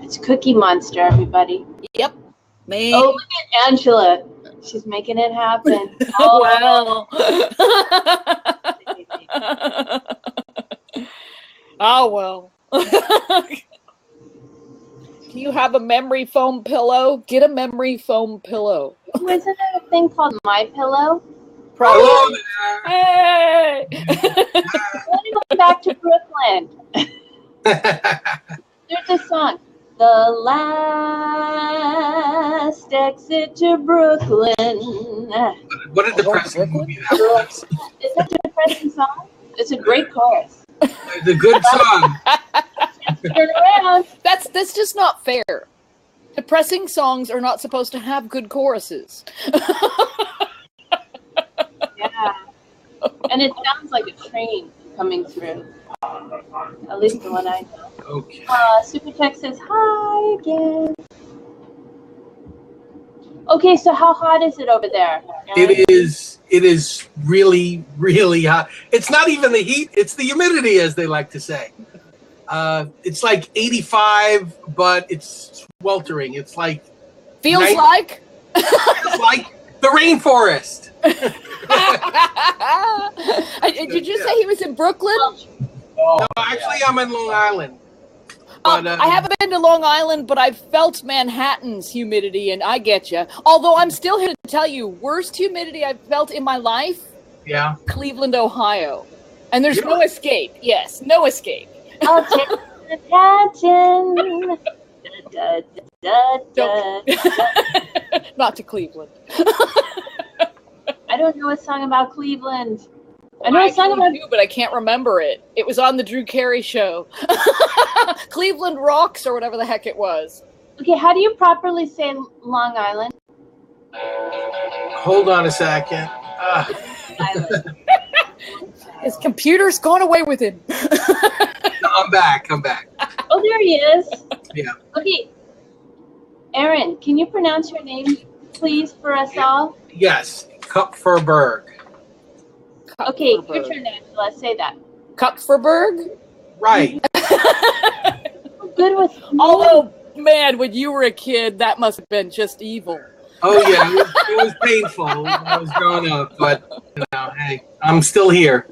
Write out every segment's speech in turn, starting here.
It's Cookie Monster, everybody. Yep. Me. Oh, look at Angela. She's making it happen. Well. Oh, well. Do you have a memory foam pillow? Get a memory foam pillow. Isn't there a thing called My Pillow? Probably. Hey! I want to go back to Brooklyn. There's a song. The last exit to Brooklyn. What a depressing movie that was. Is that a depressing song? It's a great chorus. It's a good song. Turn around. That's just not fair. Depressing songs are not supposed to have good choruses. Yeah. And it sounds like a train coming through. At least the one I know. Okay. Super Tech says hi again. Okay, so how hot is it over there? It is really, really hot. It's not even the heat, it's the humidity, as they like to say. It's like 85, but it's sweltering. It's like Feels like? It's like the rainforest. Did you say he was in Brooklyn? No, actually, I'm in Long Island. But, I haven't been to Long Island, but I've felt Manhattan's humidity, and I get you. Although I'm still here to tell you, worst humidity I've felt in my life? Yeah. Cleveland, Ohio. And there's no escape. Yes, no escape. I'll take the pageant. Not to Cleveland. I don't know a song about Cleveland. I know a song about you, but I can't remember it. It was on the Drew Carey show. Cleveland Rocks or whatever the heck it was. Okay, how do you properly say Long Island? Hold on a second. His computer's gone away with him. No, I'm back. Oh, there he is. Yeah. Okay. Aaron, can you pronounce your name, please, for us all? Yes. Kupferberg. Okay, your turn, Angela. Say that. Kupferberg? Right. Good with Although, man, when you were a kid, that must have been just evil. Oh, yeah. It was painful when I was growing up. But, hey, I'm still here.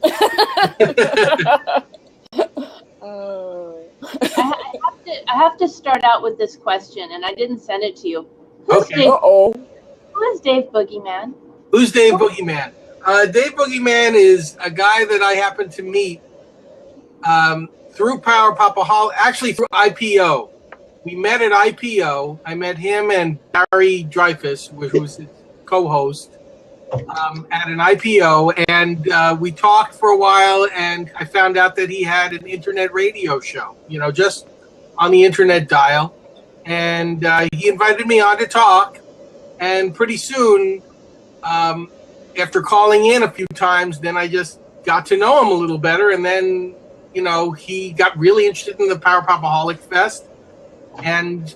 I have to start out with this question, and I didn't send it to you. Okay. Uh-oh. Who is Dave Boogeyman? Who's Dave Boogeyman? Dave Boogeyman is a guy that I happened to meet through Popaholic, actually through IPO. We met at IPO. I met him and Barry Dreyfus, who was his co-host, at an IPO, and we talked for a while, and I found out that he had an internet radio show, just on the internet dial, and he invited me on to talk, and pretty soon, after calling in a few times, then I just got to know him a little better, and then, he got really interested in the Power Popaholic Fest, and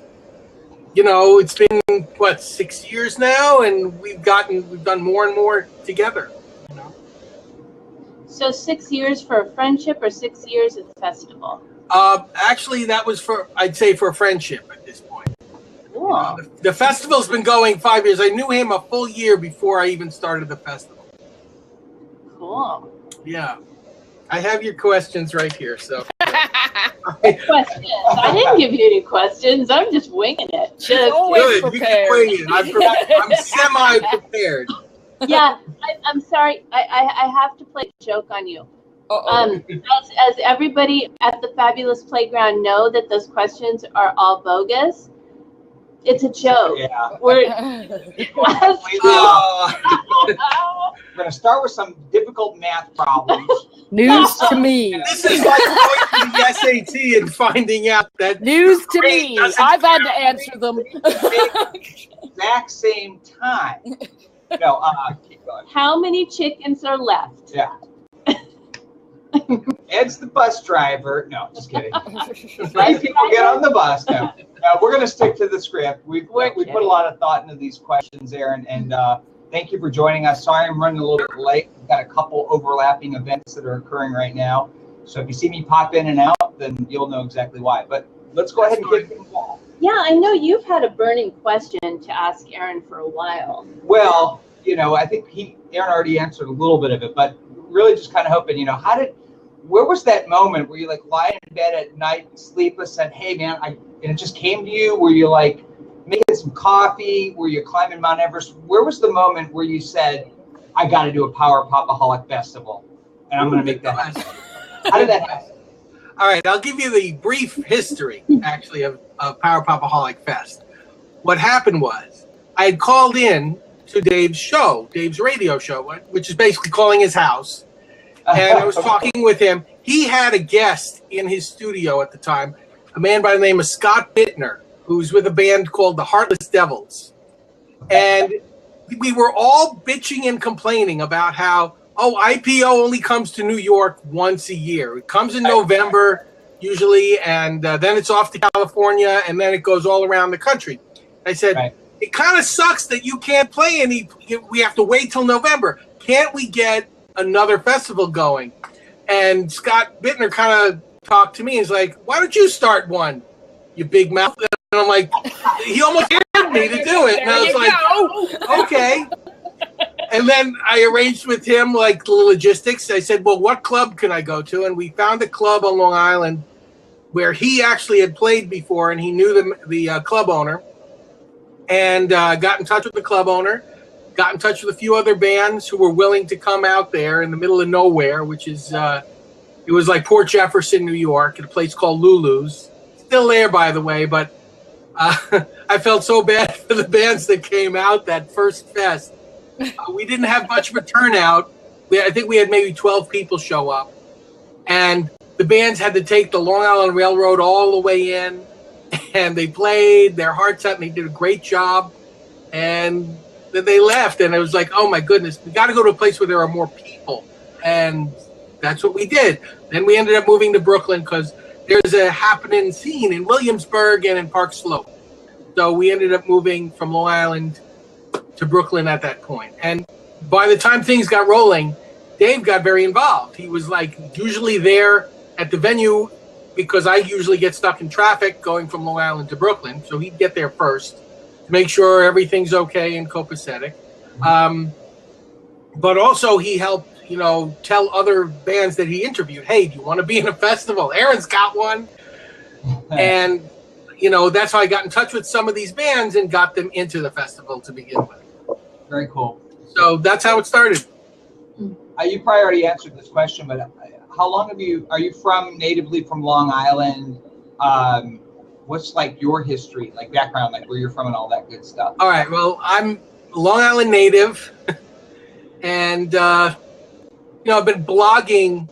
it's been 6 years now, and we've done more and more together. So 6 years for a friendship, or 6 years at the festival? Actually, that was I'd say for a friendship at this point. Cool. The festival's been going 5 years. I knew him a full year before I even started the festival. Cool. Yeah. I have your questions right here, so. Questions. I didn't give you any questions. I'm just winging it. Just always good. Prepared. You can wing it. I'm semi-prepared. Yeah, I'm sorry. I have to play a joke on you. As everybody at the Fabulous Playground know that those questions are all bogus. It's a joke. Yeah. We're We're going to start with some difficult math problems. News to me. This is like going to the SAT and finding out that News to me. I've had to answer them. Exact same time. No, keep going. How many chickens are left? Yeah. Ed's the bus driver. No, just kidding. Right, people get on the bus. No, we're going to stick to the script. We put a lot of thought into these questions, Aaron, and thank you for joining us. Sorry I'm running a little bit late. We've got a couple overlapping events that are occurring right now. So if you see me pop in and out, then you'll know exactly why. But let's go ahead and get things off. Yeah, I know you've had a burning question to ask Aaron for a while. Well, I think Aaron already answered a little bit of it, but really just kind of hoping, where was that moment where you like lying in bed at night, sleepless, and hey man, and it just came to you? Were you like making some coffee? Were you climbing Mount Everest? Where was the moment where you said, I got to do a Power Popaholic festival, and I'm going to make that happen? How did that happen? All right, I'll give you the brief history, actually, of Power Popaholic Fest. What happened was I had called in to Dave's radio show, which is basically calling his house. And I was talking with him. He had a guest in his studio at the time, a man by the name of Scott Bittner, who's with a band called the Heartless Devils. And we were all bitching and complaining about how, IPO only comes to New York once a year. It comes in November, usually, and then it's off to California, and then it goes all around the country. I said, It kind of sucks that you can't play we have to wait till November. Can't we get another festival going? And Scott Bittner kind of talked to me. He's like, why don't you start one, you big mouth? And I'm like, he almost dared me to do it. And I was like, okay. And then I arranged with him like the logistics. I said, well, what club can I go to? And we found a club on Long Island where he actually had played before, and he knew the club owner. And got in touch with the club owner, got in touch with a few other bands who were willing to come out there in the middle of nowhere, which is, it was like Port Jefferson, New York, at a place called Lulu's. Still there, by the way, but I felt so bad for the bands that came out that first fest. We didn't have much of a turnout. I think we had maybe 12 people show up. And the bands had to take the Long Island Railroad all the way in. And they played their hearts out, and they did a great job. And then they left, and it was like, oh, my goodness, we got to go to a place where there are more people. And that's what we did. Then we ended up moving to Brooklyn because there's a happening scene in Williamsburg and in Park Slope. So we ended up moving from Long Island to Brooklyn at that point. And by the time things got rolling, Dave got very involved. He was like usually there at the venue because I usually get stuck in traffic going from Long Island to Brooklyn. So he'd get there first to make sure everything's okay in Copacetic. But also he helped, tell other bands that he interviewed, hey, do you want to be in a festival? Aaron's got one. And, that's how I got in touch with some of these bands and got them into the festival to begin with. Very cool. So that's how it started. You probably already answered this question, but how long are you natively from Long Island? What's like your history, like background, like where you're from and all that good stuff? All right. Well, I'm Long Island native. And, I've been blogging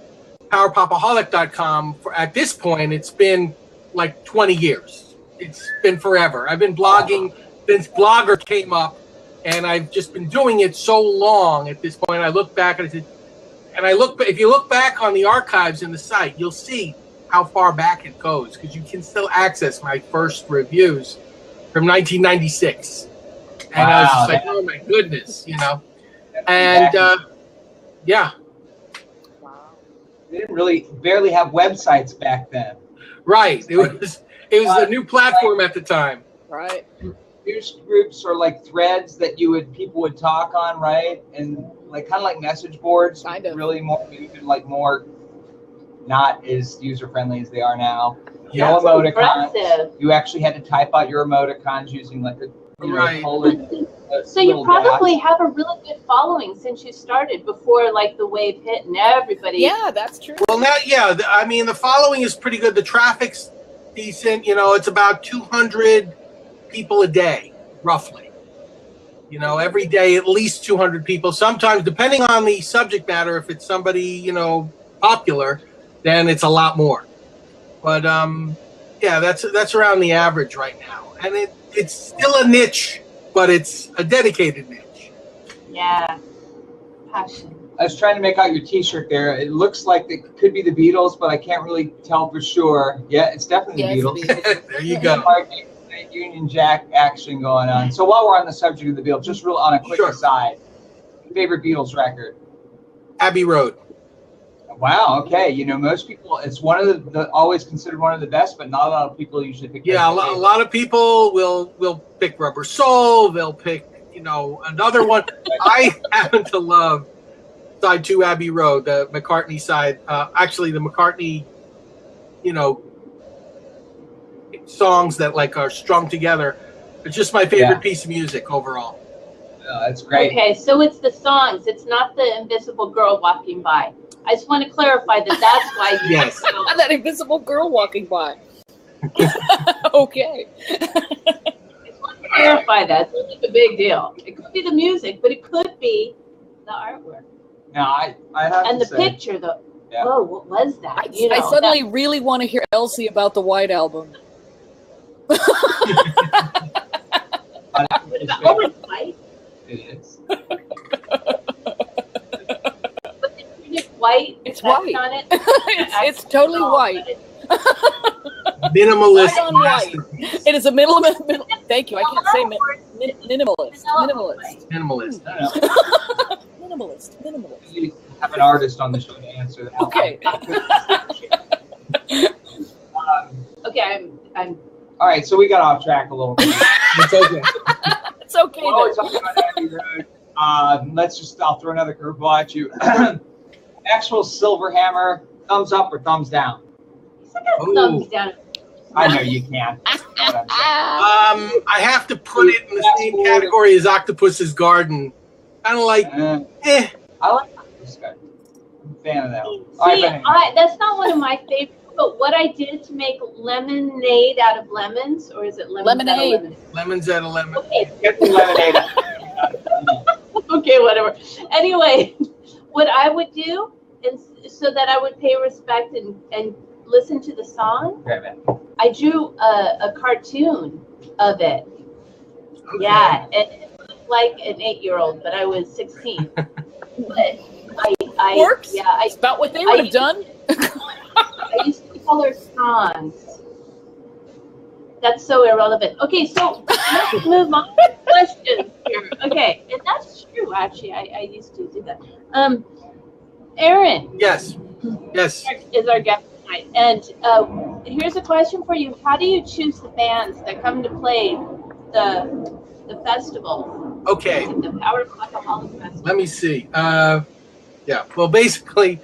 PowerPopaholic.com at this point. It's been like 20 years. It's been forever. I've been blogging since Blogger came up. And I've just been doing it so long at this point. I look back and if you look back on the archives in the site, you'll see how far back it goes because you can still access my first reviews from 1996. And I was just like, oh my goodness, And yeah. Wow. They didn't barely have websites back then. Right. It was a new platform at the time. Right. News groups or like threads that people would talk on, right? And like kind of like message boards, kind of. Really more more not as user friendly as they are now. Yeah, no emoticons. You actually had to type out your emoticons using like a so you probably have a really good following since you started before like the wave hit and everybody. Yeah, that's true. Well, now, the following is pretty good. The traffic's decent. It's about 200 people a day, roughly. Every day at least 200 people. Sometimes, depending on the subject matter, if it's somebody popular, then it's a lot more. But that's around the average right now, and it's still a niche, but it's a dedicated niche. Yeah, passion. I was trying to make out your T-shirt there. It looks like it could be the Beatles, but I can't really tell for sure. Yeah, it's definitely the Beatles. There you go. Union Jack action going on. So while we're on the subject of the Beatles, just real on a quick aside, favorite Beatles record? Abbey Road. Wow. Okay. You know, most people, it's one of the always considered one of the best, but not a lot of people usually pick. Yeah, a lot of people will pick Rubber Soul. They'll pick, you know, another one. I happen to love Side 2 Abbey Road, the McCartney side. Actually, the McCartney, you know, songs that like are strung together. It's just my favorite piece of music overall. That's great. Okay, so it's the songs. It's not the invisible girl walking by. I just want to clarify that's why. Yes. That invisible girl walking by. Okay. I just want to clarify that. It's not a big deal. It could be the music, but it could be the artwork. Now, I have and to the say, picture, though. Yeah. Whoa, what was that? I suddenly really want to hear Elsie about the White Album. Oh, it's white. It is. It's white. It's white. On it. it's totally white. Minimalist. White on white. It is a minimalist. Thank you. I can't say minimalist. Minimalist. Minimalist. Minimalist. You have an artist on the show to answer that. Okay. Okay, I'm. All right, so we got off track a little bit. It's okay. It's okay. While we're talking about Abbey Road, I'll throw another curveball at you. Actual silver hammer, thumbs up or thumbs down? Thumbs down. I know you can. I have to put it in the same category as Octopus's Garden. Kind of like, I like Octopus's Garden. I'm a fan of that one. See, that's not one of my favorites. But what I did to make lemonade out of lemons, or is it lemonade? Lemons out of lemon. Okay. Get the lemonade. Okay, whatever. Anyway, what I would do is so that I would pay respect and listen to the song. I drew a cartoon of it. Okay. Yeah, it looked like an 8-year-old, but I was 16. But I works. Yeah, it's about what they would have done. I used to color songs. That's so irrelevant. Okay, so let's move on to questions here. Okay, and that's true, actually. I used to do that. Aaron. Yes. Is our guest tonight. And here's a question for you. How do you choose the bands that come to play the festival? Okay. The Power Popaholic Festival. Let me see. Yeah. Well, basically,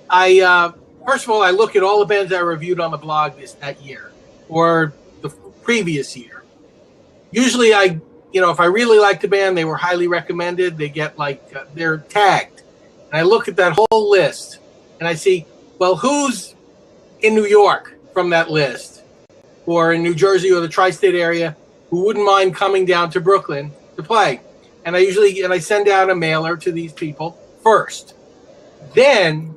first of all, I look at all the bands I reviewed on the blog that year or the previous year. Usually if I really like the band, they were highly recommended. They get they're tagged. And I look at that whole list and I see, well, who's in New York from that list or in New Jersey or the tri-state area who wouldn't mind coming down to Brooklyn to play. And I send out a mailer to these people first. Then,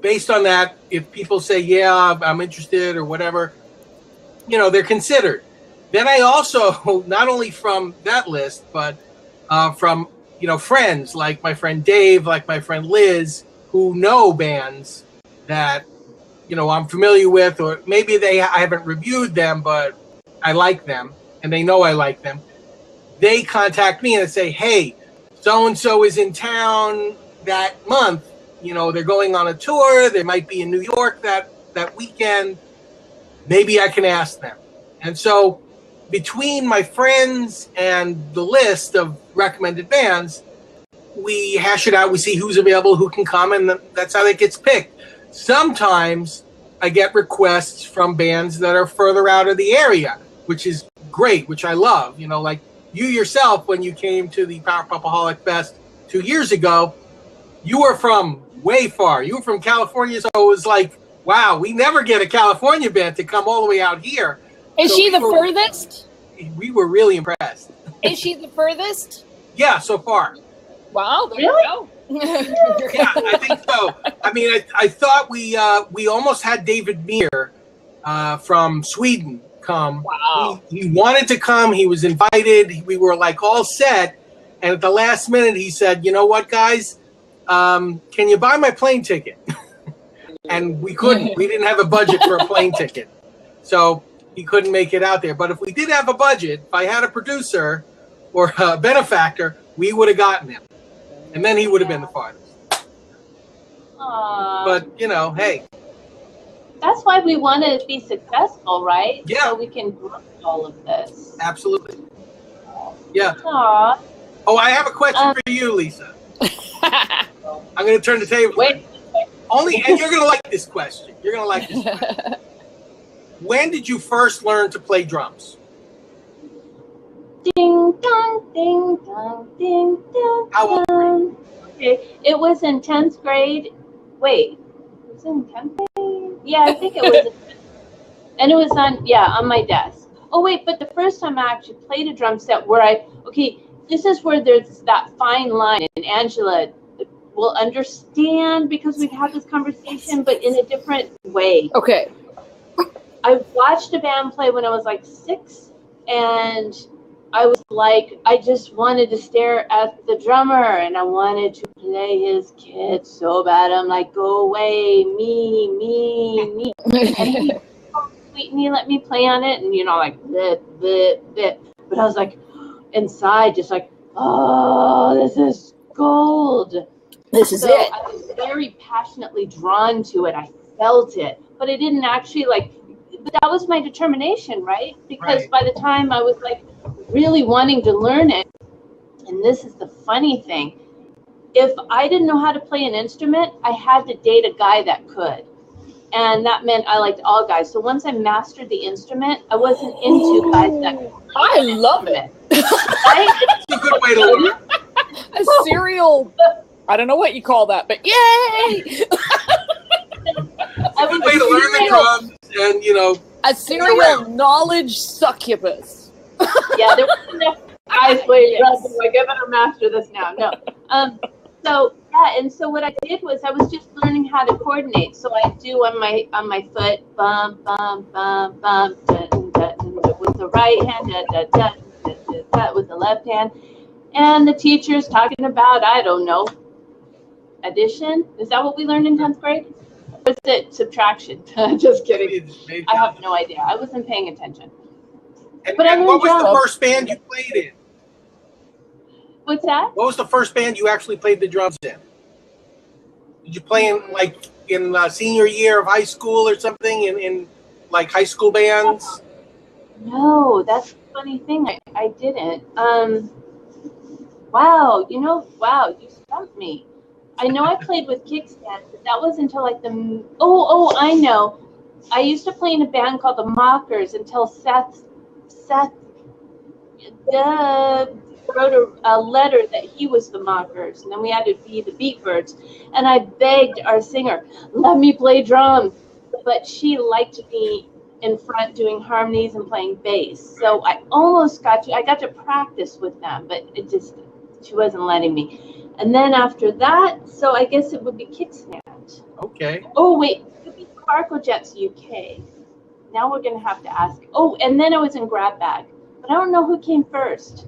based on that, if people say, yeah, I'm interested or whatever, they're considered. Then I also, not only from that list, but from, friends like my friend Dave, like my friend Liz, who know bands that, I'm familiar with, or maybe I haven't reviewed them, but I like them and they know I like them. They contact me and say, hey, so-and-so is in town that month. They're going on a tour. They might be in New York that weekend. Maybe I can ask them. And so between my friends and the list of recommended bands, we hash it out. We see who's available, who can come, and that's how it gets picked. Sometimes I get requests from bands that are further out of the area, which is great, which I love. Like you yourself, when you came to the Power Popaholic Fest 2 years ago, you were from way far. You were from California, so it was like, wow, we never get a California band to come all the way out here. Is she the furthest? We were really impressed. Is she the furthest? Yeah, so far. Wow, there you go. Yeah, I think so. I mean, I thought we almost had David Meir from Sweden come. Wow. He wanted to come. He was invited. We were all set. And at the last minute, he said, you know what, guys? Can you buy my plane ticket? And we couldn't. We didn't have a budget for a plane ticket. So he couldn't make it out there. But if we did have a budget, if I had a producer or a benefactor, we would have gotten him. And then he would have been the farthest. But, you know, hey. That's why we want to be successful, right? Yeah. So we can grow all of this. Absolutely. Yeah. Aww. Oh, I have a question for you, Lisa. I'm going to turn the table. Wait. And you're going to like this question. You're going to like this question. When did you first learn to play drums? Ding dong, ding dong, ding dong. How old were you? Okay, it was in 10th grade. Wait, was it in 10th grade? Yeah, I think it was. And it was on my desk. Oh wait, but the first time I actually played a drum set where this is where there's that fine line, and Angela will understand because we've had this conversation, but in a different way. Okay. I watched a band play when I was like 6, and I was like, I just wanted to stare at the drummer, and I wanted to play his kit so bad. I'm like, go away, me. And he was so sweet, and he let me play on it, and like bleh, bleh, bleh. But I was like, inside, just like, oh, this is gold. This is it. I was very passionately drawn to it. I felt it, but I didn't actually but that was my determination, right? Because by the time I was like really wanting to learn it, and this is the funny thing, if I didn't know how to play an instrument, I had to date a guy that could. And that meant I liked all guys. So once I mastered the instrument, I wasn't into guys that could. I love it. Right? It's a good way to learn. A serial, I don't know what you call that, but yay! I was way to learn the drums, and a serial knowledge succubus. Yeah, there wasn't enough guys playing drums. I'm like, I better master this now. No. So what I did was I was just learning how to coordinate. So I do on my foot, bum bum bum bum, dun, dun, dun, with the right hand, dun, dun, dun, dun, dun, dun, with the left hand, and the teacher's talking about, I don't know, addition. Is that what we learned in 10th grade? Or is it subtraction? Just kidding. I have no idea. I wasn't paying attention. And what was the first band you played in? What's that? What was the first band you actually played the drums in? Did you play in senior year of high school or something in like high school bands? No, that's the funny thing. I didn't. Wow, you stumped me. I know I played with kickstands, but that was until like I know. I used to play in a band called the Mockers until Seth wrote a letter that he was the Mockers, and then we had to be the Beatbirds. And I begged our singer, let me play drums, but she liked me in front doing harmonies and playing bass. So I almost got to practice with them, but she wasn't letting me. And then after that, so I guess it would be kickstand. Okay. Oh wait, it would be Sparkle Jets UK. Now we're gonna have to ask. Oh, and then I was in Grab Bag, but I don't know who came first.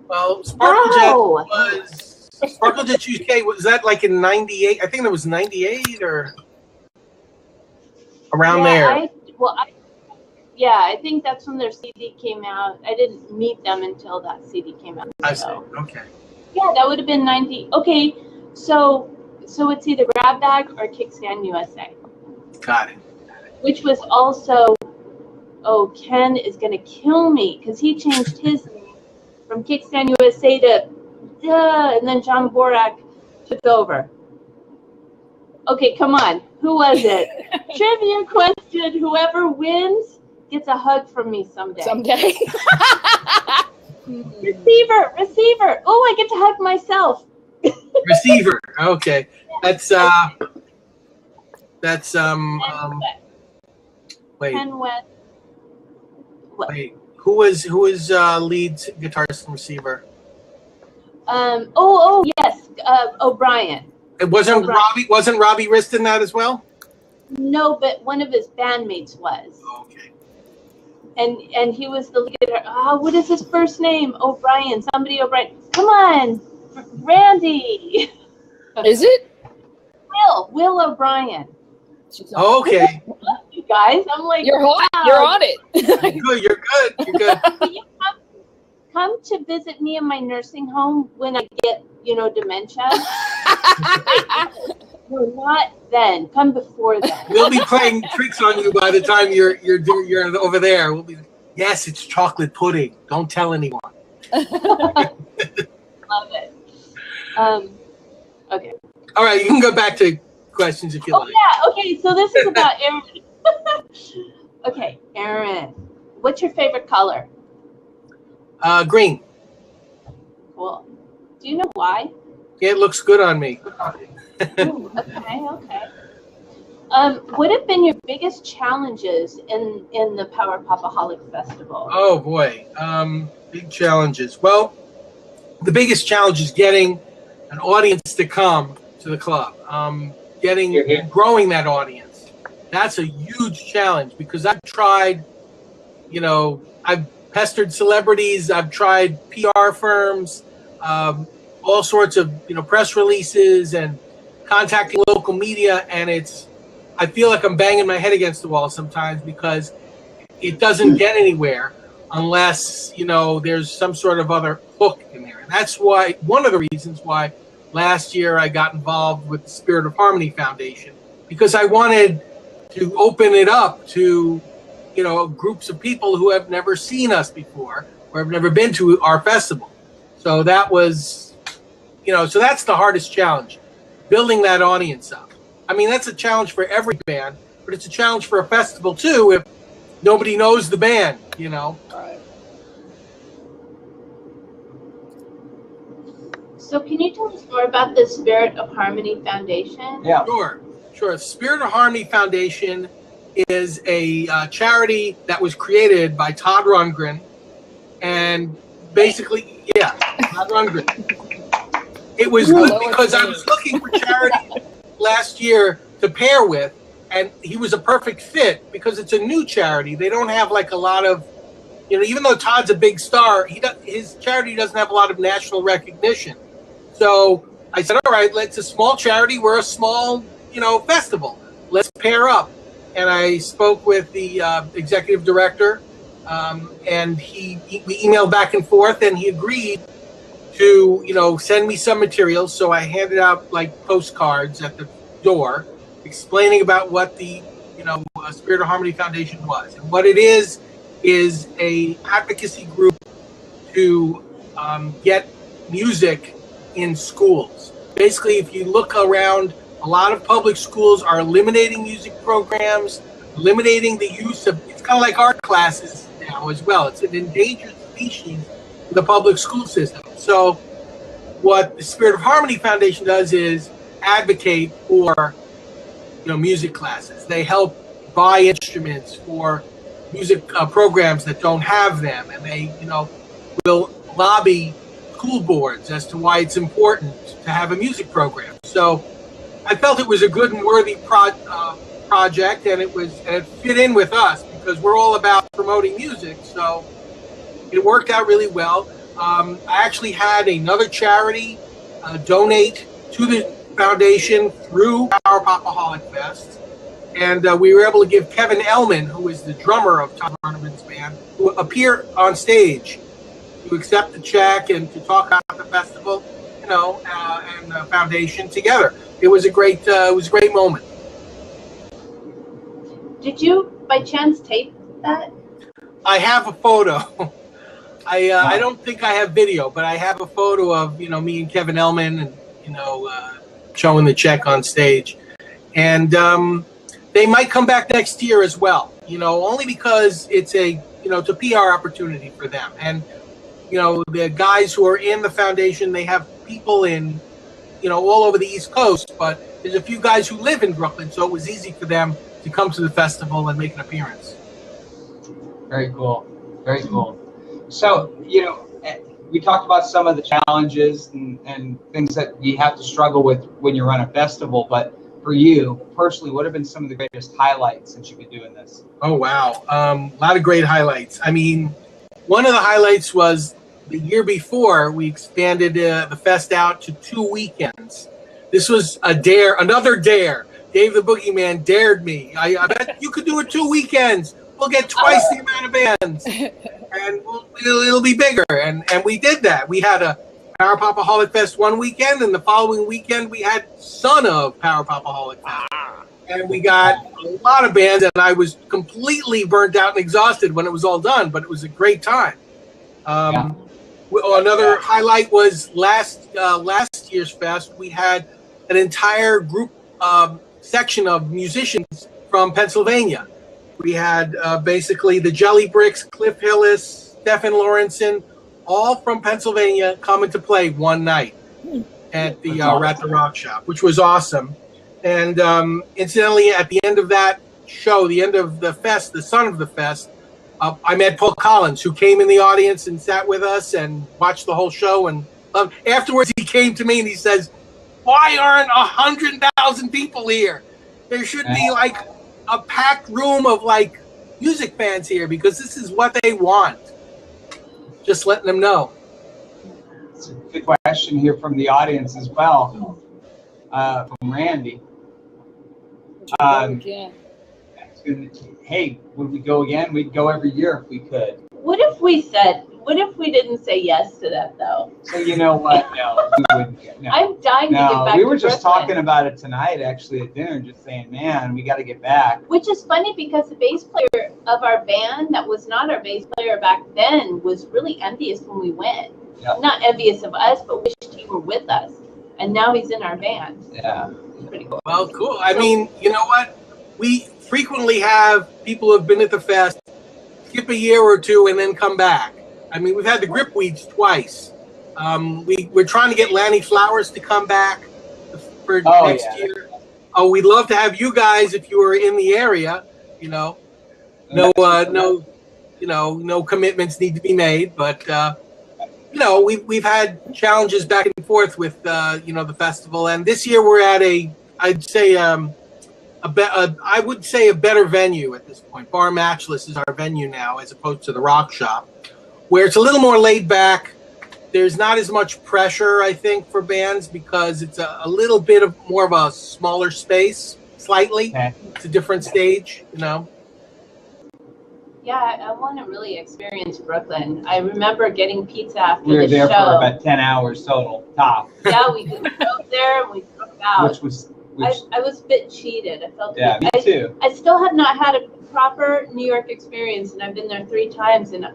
Well, Sparkle Jets UK, was that like in 98? I think it was 98 or around there. I think that's when their CD came out. I didn't meet them until that CD came out. I see. Okay. Yeah, that would have been 90. Okay, so it's either Grab Bag or Kickstand USA. Got it. Which was also, Ken is going to kill me because he changed his name from Kickstand USA to, and then John Borak took over. Okay, come on. Who was it? Trivia question. Whoever wins gets a hug from me someday. Receiver. Oh, I get to hug myself. Receiver. Okay. That's wait. Ken West. Wait. Who was lead guitarist and receiver? Yes. O'Brien. It wasn't Robbie. Wasn't Robbie Rist in that as well? No, but one of his bandmates was. Okay. And he was the leader. What is his first name? O'Brien. Somebody O'Brien. Come on, Randy. Is it? Will O'Brien. Okay. You guys, I'm like, you're hot. Wow. You're on it. You're good. Will you come to visit me in my nursing home when I get, dementia? No, not then. Come before then. We'll be playing tricks on you by the time you're over there. We'll be like, yes, it's chocolate pudding. Don't tell anyone. Love it. Okay. All right, you can go back to questions if you like. Yeah. Okay. So this is about Aaron. Okay, Aaron. What's your favorite color? Green. Cool. Do you know why? Yeah, it looks good on me. Ooh, okay. What have been your biggest challenges in the Power Popaholic Festival? Oh boy, big challenges. Well, the biggest challenge is getting an audience to come to the club. Growing that audience. That's a huge challenge because I've tried, I've pestered celebrities. I've tried PR firms, all sorts of, press releases and contacting local media. And I feel like I'm banging my head against the wall sometimes because it doesn't get anywhere unless, there's some sort of other hook in there. And that's why, one of the reasons why last year I got involved with the Spirit of Harmony Foundation, because I wanted to open it up to, groups of people who have never seen us before or have never been to our festival. So that was, so that's the hardest challenge, building that audience up. I mean, that's a challenge for every band, but it's a challenge for a festival too if nobody knows the band, Right. So can you tell us more about the Spirit of Harmony Foundation? Yeah. Sure. Spirit of Harmony Foundation is a charity that was created by Todd Rundgren, and basically, Todd Rundgren. It was good because I was looking for charity last year to pair with, and he was a perfect fit because it's a new charity. They don't have like a lot of, even though Todd's a big star, his charity doesn't have a lot of national recognition. So I said, all right, it's a small charity. We're a small, festival. Let's pair up. And I spoke with the executive director, and we emailed back and forth, and he agreed to, send me some materials. So I handed out like postcards at the door explaining about what the, Spirit of Harmony Foundation was. And what it is a advocacy group to get music in schools. Basically, if you look around, a lot of public schools are eliminating music programs, eliminating the use of, it's kind of like art classes now as well. It's an endangered species in the public school system. So what the Spirit of Harmony Foundation does is advocate for, music classes. They help buy instruments for music programs that don't have them, and they, will lobby school boards as to why it's important to have a music program. So I felt it was a good and worthy project, and it fit in with us because we're all about promoting music. So it worked out really well. I actually had another charity donate to the foundation through our Popaholic Fest, and we were able to give Kevin Ellman, who is the drummer of Todd Rundgren's band, who appeared on stage to accept the check and to talk about the festival, and the foundation together. It was a great moment. Did you, by chance, tape that? I have a photo. I don't think I have video, but I have a photo of me and Kevin Ellman, and showing the check on stage. And they might come back next year as well. Only because it's a PR opportunity for them. And the guys who are in the foundation, they have people in all over the East Coast, but there's a few guys who live in Brooklyn, so it was easy for them to come to the festival and make an appearance. Very cool. Very cool. So, we talked about some of the challenges and things that you have to struggle with when you run a festival, but for you personally, what have been some of the greatest highlights since you've been doing this? Oh, wow. A lot of great highlights. I mean, one of the highlights was the year before we expanded the fest out to 2 weekends. This was another dare. Dave the Boogeyman dared me. I bet you could do it 2 weekends. We'll get twice the amount of bands, and it'll be bigger. And we did that. We had a Power Popaholic Fest one weekend, and the following weekend we had Son of Power Popaholic Fest. And we got a lot of bands, and I was completely burnt out and exhausted when it was all done, but it was a great time. Another highlight was last year's fest. We had an entire group section of musicians from Pennsylvania. We had basically the Jelly Bricks, Cliff Hillis, Stephen Lawrenson, all from Pennsylvania coming to play one night at the Rock Shop, which was awesome. And incidentally, at the end of that show, the end of the fest, the son of the fest, I met Paul Collins, who came in the audience and sat with us and watched the whole show. And afterwards, he came to me and he says, "Why aren't 100,000 people here? There should be like a packed room of like music fans here because this is what they want." Just letting them know. It's a good question here from the audience as well, from Randy. Hey, would we go again? We'd go every year if we could. What if we didn't say yes to that, though? So you know what? No, we wouldn't. No. I'm dying to get back we were to just Brooklyn. talking about it tonight, actually, at dinner, just saying, man, we got to get back. Which is funny because the bass player of our band that was not our bass player back then was really envious when we went. Yep. Not envious of us, but wished he were with us. And now he's in our band. Yeah. It's pretty cool. Well, cool. I mean, you know what? We frequently have people who have been at the fest skip a year or two and then come back. I mean, we've had the Gripweeds twice. We're trying to get Lanny Flowers to come back for next year. Oh, we'd love to have you guys if you were in the area. You know, no commitments need to be made, but you know, we've had challenges back and forth with the festival, and this year we're at I would say a better venue at this point. Bar Matchless is our venue now, as opposed to the Rock Shop, where it's a little more laid back. There's not as much pressure, I think, for bands because it's a little bit of more of a smaller space, slightly. Okay. It's a different stage, you know. Yeah, I want to really experience Brooklyn. I remember getting pizza after we were the there show. for about 10 hours total, top. Yeah, we drove there and we drove out. I was a bit cheated. I felt me too. I still have not had a proper New York experience, and I've been there 3 times. And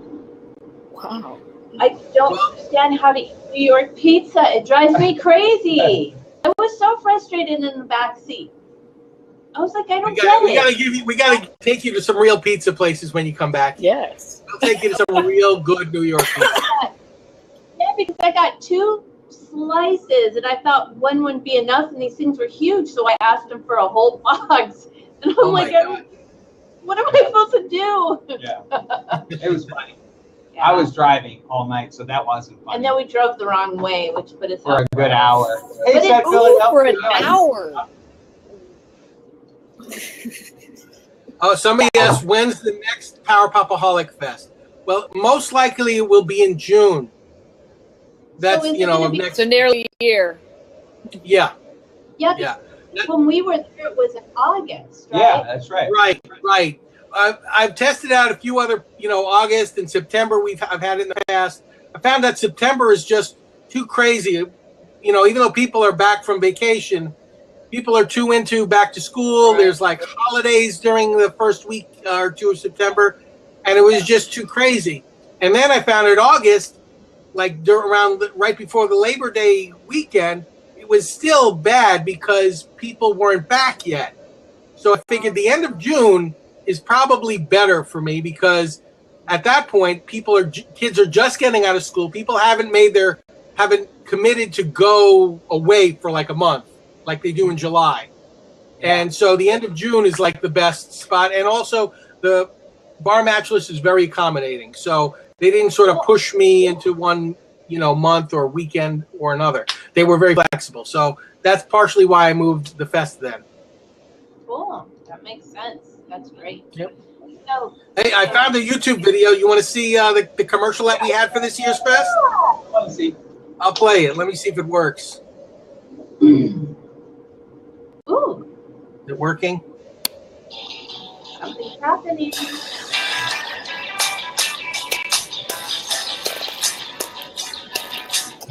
wow, I don't understand how to eat New York pizza. It drives me crazy. I was so frustrated in the back seat. I was like, I don't get it. We gotta take you to some real pizza places when you come back. Yes. We'll take you to some real good New York pizza. Yeah, because I got 2 slices and I thought one wouldn't be enough, and these things were huge, so I asked him for a whole box. And I'm like, what am I supposed to do? Yeah. It was funny. Yeah. I was driving all night, so that wasn't funny. And then we drove the wrong way, which put us for a good hour. For an hour. Oh, somebody asked, when's the next Power Popaholic Fest? Well, most likely it will be in June. That's, so nearly a year. Yeah. Yeah. When we were there, it was in August, right? Yeah, that's right. Right. I've tested out a few other, August and September I've had in the past. I found that September is just too crazy. Even though people are back from vacation, people are too into back to school. Right. There's like holidays during the first week or 2 of September, and it was just too crazy. And then I found in August, like right before the Labor Day weekend, it was still bad because people weren't back yet. So I figured the end of June is probably better for me because at that point, kids are just getting out of school. People haven't committed to go away for like a month, like they do in July. And so the end of June is like the best spot. And also the Bar Matchless is very accommodating. So they didn't sort of push me into one, month or weekend or another. They were very flexible. So that's partially why I moved the fest then. Cool. That makes sense. That's great. Yep. So, hey, I found a YouTube video. You want to see the commercial that we had for this year's fest? Let me see. I'll play it. Let me see if it works. Ooh. Is it working? Something's happening.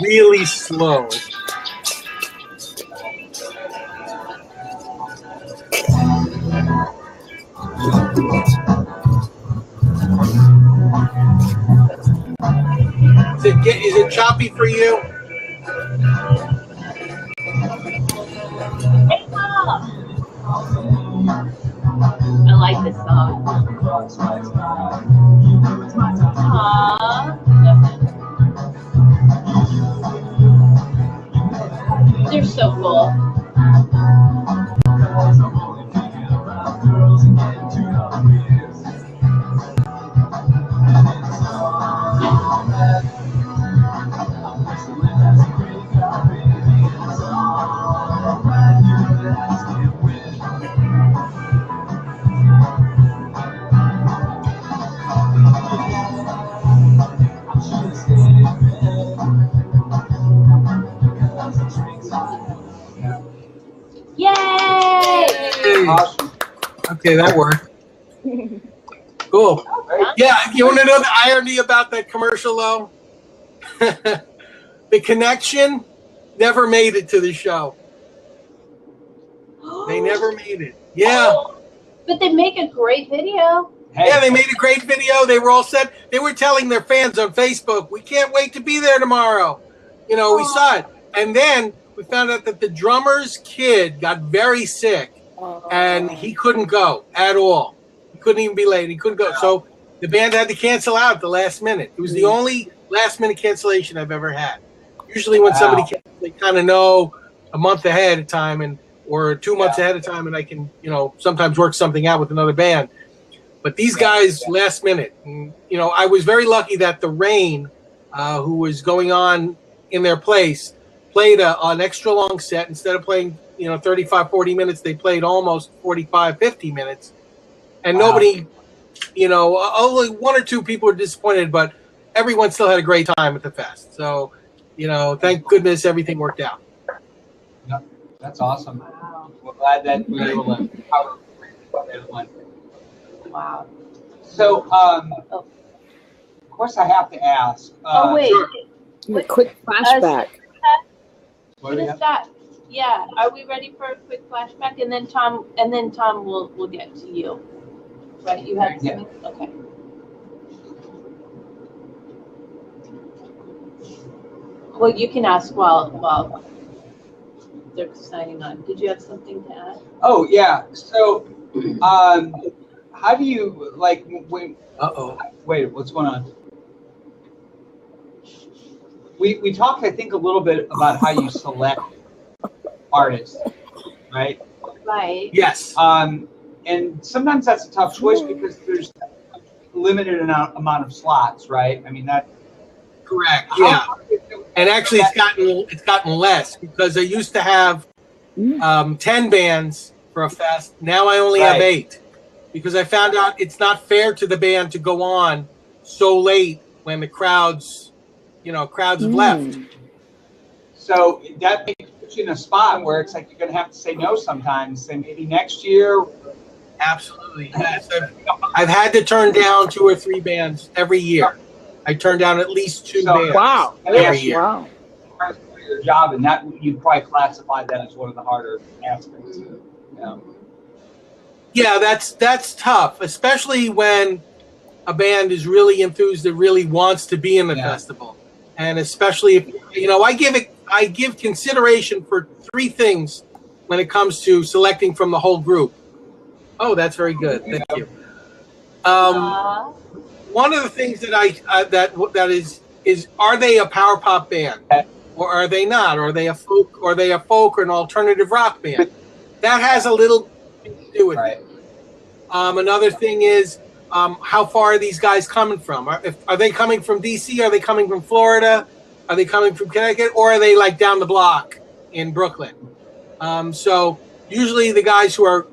really slow. Is it choppy for you? I like this song. Aww. They're so cool. Yay! Awesome. Okay, that worked. Cool. Yeah, you want to know the irony about that commercial, though? The connection never made it to the show. They never made it. Yeah. But they make a great video. Hey. Yeah, they made a great video. They were all set. They were telling their fans on Facebook, we can't wait to be there tomorrow. You know, we saw it. And then we found out that the drummer's kid got very sick, and he couldn't go at all. He couldn't even be late. He couldn't go. So the band had to cancel out at the last minute. It was the only last-minute cancellation I've ever had. Usually when somebody cancels, they kind of know a month ahead of time or 2 months ahead of time, and I can, sometimes work something out with another band. But these guys, last minute. And, I was very lucky that the Rain, who was going on in their place, played an extra long set. Instead of playing, 35, 40 minutes, they played almost 45, 50 minutes. And nobody, only one or two people were disappointed, but everyone still had a great time at the fest. So, thank goodness everything worked out. Yeah, that's awesome. Wow. We're glad that we were able to cover everyone. Wow. So, of course, I have to ask. Wait. Sure. A quick flashback. What is that? Yeah. Are we ready for a quick flashback? And then Tom will get to you. Right? You had something? Yeah. Okay. Well, you can ask while they're signing on. Did you have something to add? Oh yeah. So, how do you when? Wait, what's going on? We talked, I think, a little bit about how you select artists, right? Right. Yes. And sometimes that's a tough choice because there's limited amount of slots, right? I mean that. Correct. Yeah. And actually, it's gotten less because I used to have 10 bands for a fest. Now I only have 8 because I found out it's not fair to the band to go on so late when the crowds have left. So that puts you in a spot where it's like you're going to have to say no sometimes. Say maybe next year. Absolutely. Yes. I've had to turn down 2 or 3 bands every year. I turned down at least 2 bands. Wow. Every year. Wow. Your job, and that you probably classify that as one of the harder aspects. Yeah, that's tough, especially when a band is really enthused and really wants to be in the festival, and especially if I give consideration for 3 things when it comes to selecting from the whole group. Oh, that's very good. Thank you. One of the things that that is are they a power pop band, or are they not? Or are they a folk or an alternative rock band? That has a little to do with it. Another thing is how far are these guys coming from? Are they coming from DC? Are they coming from Florida? Are they coming from Connecticut? Or are they like down the block in Brooklyn? So usually the guys who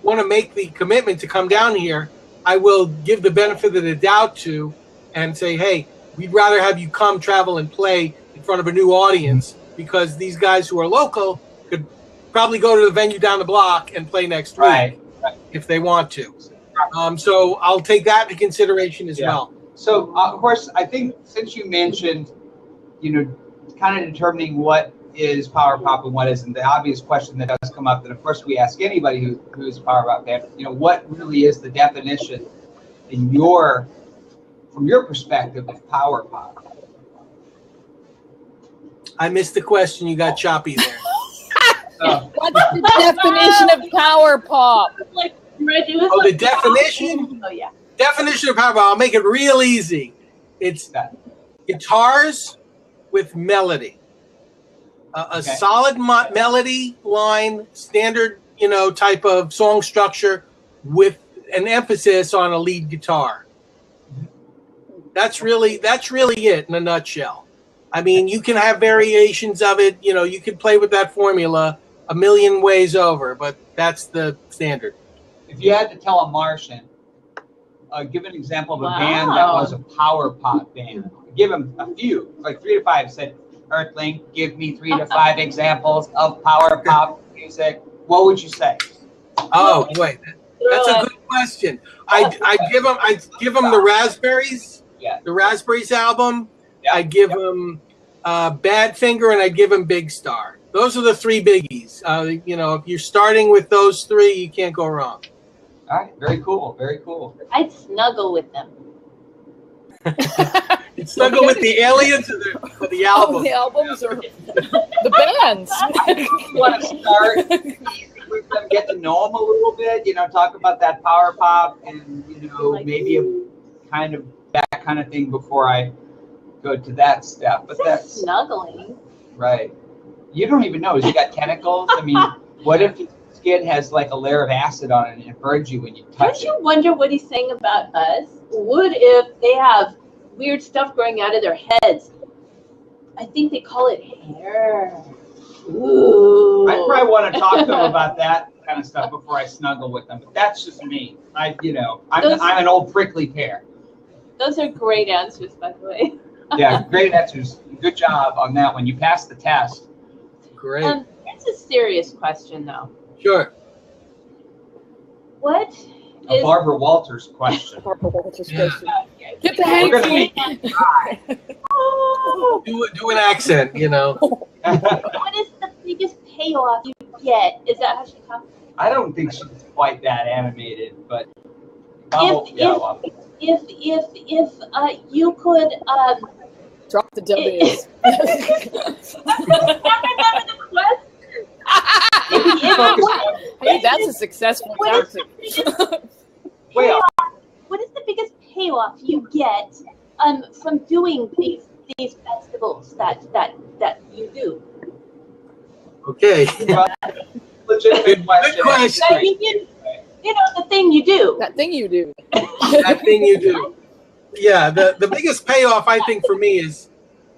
want to make the commitment to come down here, I will give the benefit of the doubt to and say, hey, we'd rather have you come, travel, and play in front of a new audience because these guys who are local could probably go to the venue down the block and play next week if they want to. So I'll take that into consideration as well. So, of course, I think since you mentioned, kind of determining what is power pop and what isn't. The obvious question that does come up, that of course we ask anybody who is a power pop fan, what really is the definition from your perspective of power pop? I missed the question. You got choppy there. What's the definition of power pop? The definition? Oh, yeah. Definition of power pop. I'll make it real easy. It's guitars with melody. A solid melody line, standard, type of song structure with an emphasis on a lead guitar. That's really it in a nutshell. I mean, you can have variations of it. You can play with that formula a million ways over, but that's the standard. If you had to tell a Martian, give an example of a band that was a power pop band. Give him a few, like 3 to 5. Said, Earthling, give me 3 to 5 examples of power pop music. What would you say? Oh, wait, that's a good question. I give them the Raspberries, the Raspberries album. Yeah. I give them Badfinger, and I give them Big Star. Those are the 3 biggies. If you're starting with those 3, you can't go wrong. All right, very cool, very cool. I'd snuggle with them. You'd snuggle with the aliens or the albums? Oh, the albums or the bands. You want to start with them, get to know them a little bit, talk about that power pop and, maybe that kind of thing before I go to that step. But that's snuggling. Right. You don't even know. Has he got tentacles? I mean, what if his skin has like a layer of acid on it and it burns you when you touch it? Don't you wonder what he's saying about us? What if they have weird stuff growing out of their heads? I think they call it hair. Ooh. I probably want to talk to them about that kind of stuff before I snuggle with them. But that's just me. I'm an old prickly pear. Those are great answers, by the way. Yeah, great answers. Good job on that one. You passed the test. Great. It's a serious question, though. Sure. What a is Barbara Walters question? Barbara Walters question. Get the hang Do an accent, What is the biggest payoff you get? Is that how she talks? I don't think she's quite that animated, but if you could drop the W's. Hey, that's a successful tactic. What is the biggest payoff you get from doing these festivals that you do? Okay. Legitimate question. The thing you do. That thing you do. That thing you do. Yeah, the biggest payoff I think for me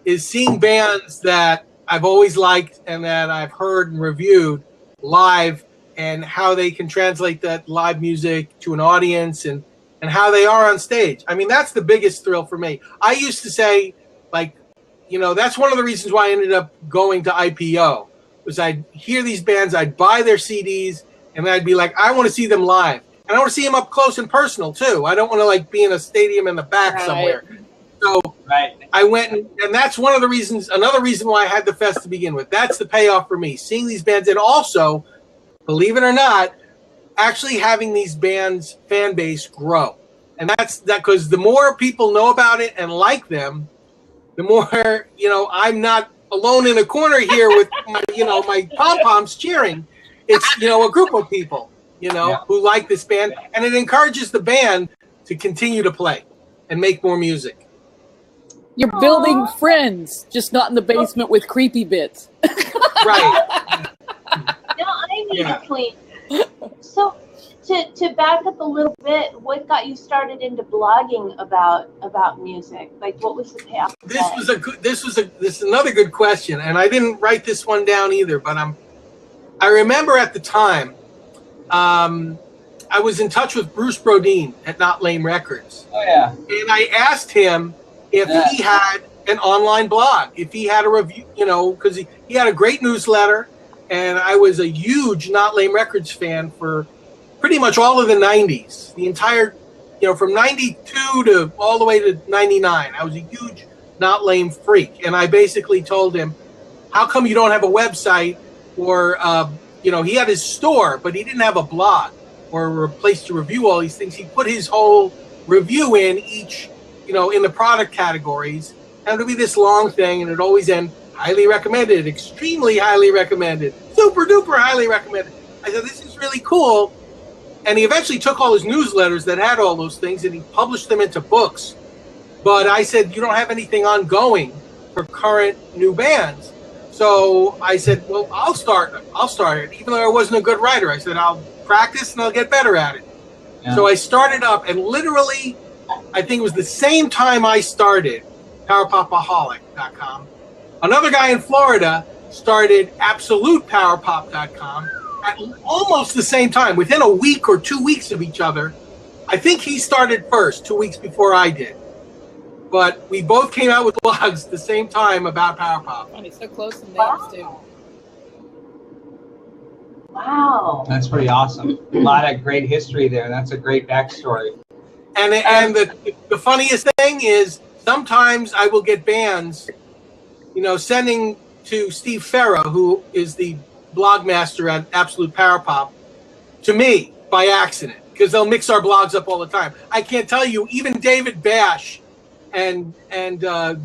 is seeing bands that I've always liked and that I've heard and reviewed live, and how they can translate that live music to an audience and how they are on stage. I mean, that's the biggest thrill for me. I used to say, that's one of the reasons why I ended up going to IPO, was I'd hear these bands, I'd buy their CDs, and I'd be like, I want to see them live. And I want to see them up close and personal, too. I don't want to, be in a stadium in the back somewhere. So I went, and that's one of the reasons, another reason why I had the fest to begin with. That's the payoff for me, seeing these bands, and also, believe it or not, actually having these bands' fan base grow. And that's because the more people know about it and like them, the more, I'm not alone in a corner here with my pom-poms cheering. It's, a group of people, who like this band, and it encourages the band to continue to play and make more music. You're building friends, just not in the basement with creepy bits. Right. No, I need to clean. So, to back up a little bit, what got you started into blogging about music? What was the payoff? This is another good question, and I didn't write this one down either, but I remember at the time, I was in touch with Bruce Brodeen at Not Lame Records. Oh yeah. And I asked him if he had an online blog, if he had a review, because he had a great newsletter, and I was a huge Not Lame Records fan for pretty much all of the 90s. The entire, from 92 to all the way to 99. I was a huge Not Lame Freak. And I basically told him, how come you don't have a website or, he had his store, but he didn't have a blog or a place to review all these things. He put his whole review in each, in the product categories. And it would be this long thing, and it would always end, highly recommended, extremely highly recommended, super duper highly recommended. I said, this is really cool. And he eventually took all his newsletters that had all those things and he published them into books. But I said, you don't have anything ongoing for current new bands. So I said, well, I'll start it. Even though I wasn't a good writer, I said, I'll practice and I'll get better at it. Yeah. So I started up, and literally, I think it was the same time I started Popaholic.com. Another guy in Florida started AbsolutePowerPop.com at almost the same time, within a week or 2 weeks of each other. I think he started first, 2 weeks before I did. But we both came out with blogs at the same time about Power Pop. Funny, so close in names, too. Wow. That's pretty awesome. A lot of great history there. That's a great backstory. And the funniest thing is, sometimes I will get bands, sending to Steve Farrow, who is the blog master at Absolute Power Pop, to me by accident, because they'll mix our blogs up all the time. I can't tell you, even David Bash and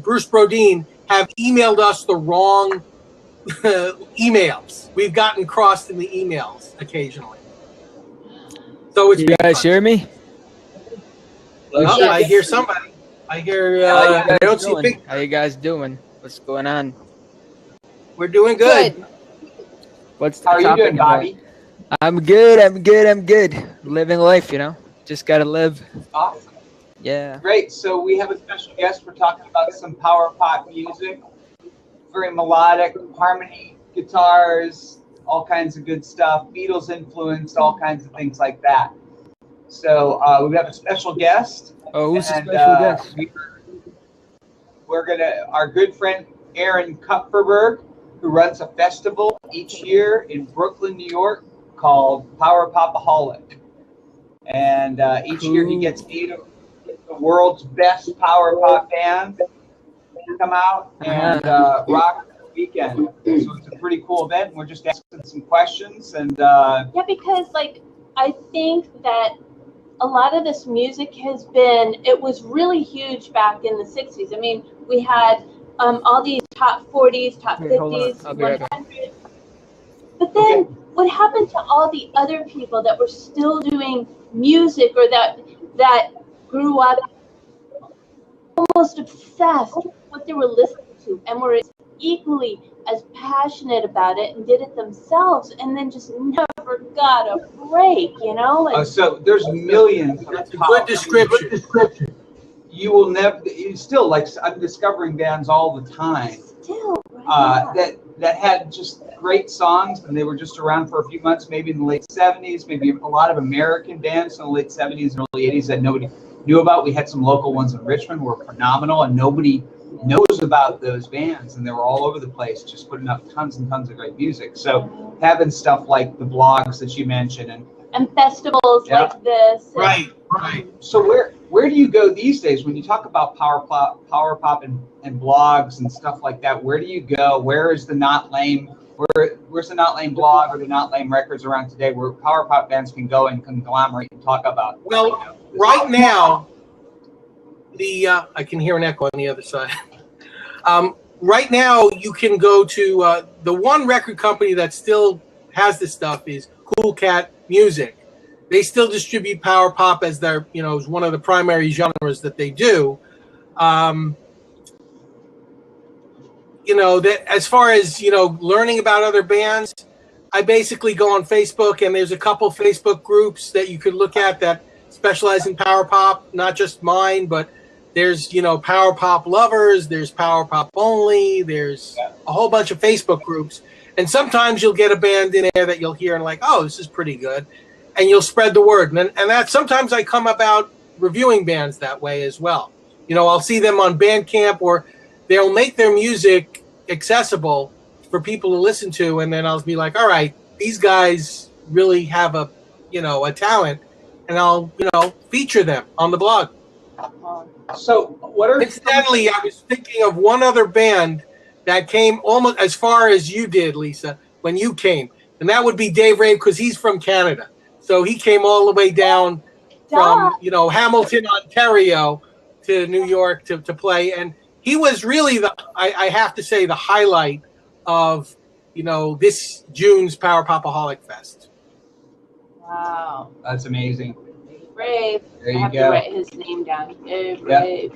Bruce Brodeen have emailed us the wrong emails. We've gotten crossed in the emails occasionally. So it's you guys hear me? Oh, yes. I hear somebody. I hear. I don't see big. How you guys doing? What's going on? We're doing good. What's the How are you doing, Bobby? I'm good. Living life, Just gotta live. Awesome. Yeah. Great. So we have a special guest. We're talking about some power pop music. Very melodic, harmony, guitars, all kinds of good stuff. Beatles influenced, all kinds of things like that. So we have a special guest. Oh, who's the special guest? Our good friend Aaron Kupferberg, who runs a festival each year in Brooklyn, New York, called Popaholic. And each year he gets 8 of the world's best power pop bands to come out and rock the weekend. So it's a pretty cool event. We're just asking some questions. And yeah, because I think that a lot of this music it was really huge back in the 60s. I mean, we had all these top 40s, top 50s, 100s. But then what happened to all the other people that were still doing music, or that grew up almost obsessed with what they were listening to and were equally as passionate about it and did it themselves, and then just never got a break, so there's millions of That's a good description. You will never. Still, I'm discovering bands all the time. Still, right that had just great songs, and they were just around for a few months, maybe in the late 70s, maybe a lot of American bands in the late 70s and early 80s that nobody knew about. We had some local ones in Richmond who were phenomenal, and nobody knows about those bands, and they were all over the place, just putting up tons and tons of great music. So having stuff like the blogs that you mentioned and festivals like this. Right. So where do you go these days when you talk about power pop and blogs and stuff like that? Where do you go? Where is the Not Lame? Where's the Not Lame blog or the Not Lame records around today where power pop bands can go and conglomerate and talk about? Well, right now, I can hear an echo on the other side. Right now, you can go to the one record company that still has this stuff is Cool Cat Music. They still distribute power pop as their, as one of the primary genres that they do. That as far as, learning about other bands, I basically go on Facebook, and there's a couple Facebook groups that you could look at that specialize in power pop, not just mine, but there's, power pop lovers, there's power pop only, there's a whole bunch of Facebook groups. And sometimes you'll get a band in there that you'll hear and oh, this is pretty good. And you'll spread the word. And that sometimes I come about reviewing bands that way as well. I'll see them on Bandcamp, or they'll make their music accessible for people to listen to. And then I'll be like, all right, these guys really have a talent, and I'll, feature them on the blog. So what are Incidentally, I was thinking of one other band that came almost as far as you did, Lisa, when you came, and that would be Dave Rave, because he's from Canada. So he came all the way down from Hamilton, Ontario, to New York to play, and he was really I have to say the highlight of this June's Power Popaholic Fest. Wow, that's amazing. Brave. There you I have go. to write his name down. Brave.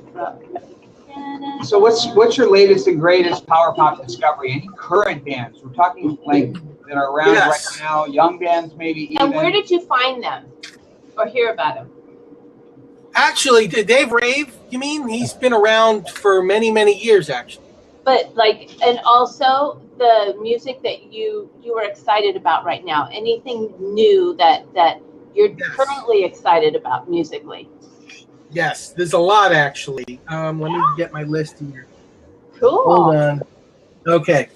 So what's your latest and greatest power pop discovery? Any current bands? We're talking like that are around right now, young bands maybe even. And where did you find them or hear about them? Actually, Dave Rave, you mean? He's been around for many, many years, actually. But and also the music that you were excited about right now. Anything new that you're currently excited about musically? Yes, there's a lot actually. Let me get my list here. Cool. Hold on. Okay.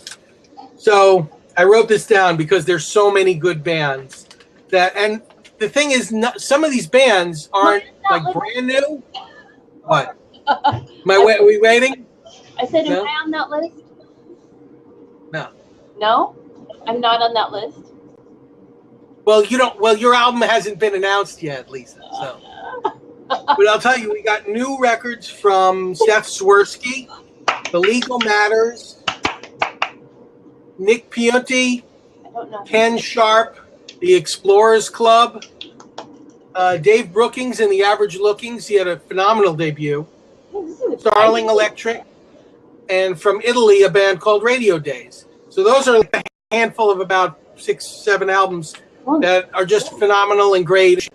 So I wrote this down because there's so many good bands and the thing is, some of these bands aren't like brand new. What? Are we waiting? I said, am I on that list? No. No? I'm not on that list? Well, you don't. Well, your album hasn't been announced yet, Lisa. So, but I'll tell you, we got new records from Seth Swirsky, The Legal Matters, Nick Piunti, Ken Sharp, The Explorers Club, Dave Brookings and the Average Lookings. He had a phenomenal debut. Starling Electric, and from Italy, a band called Radio Days. So those are a handful of about 6-7 albums that are just phenomenal and great.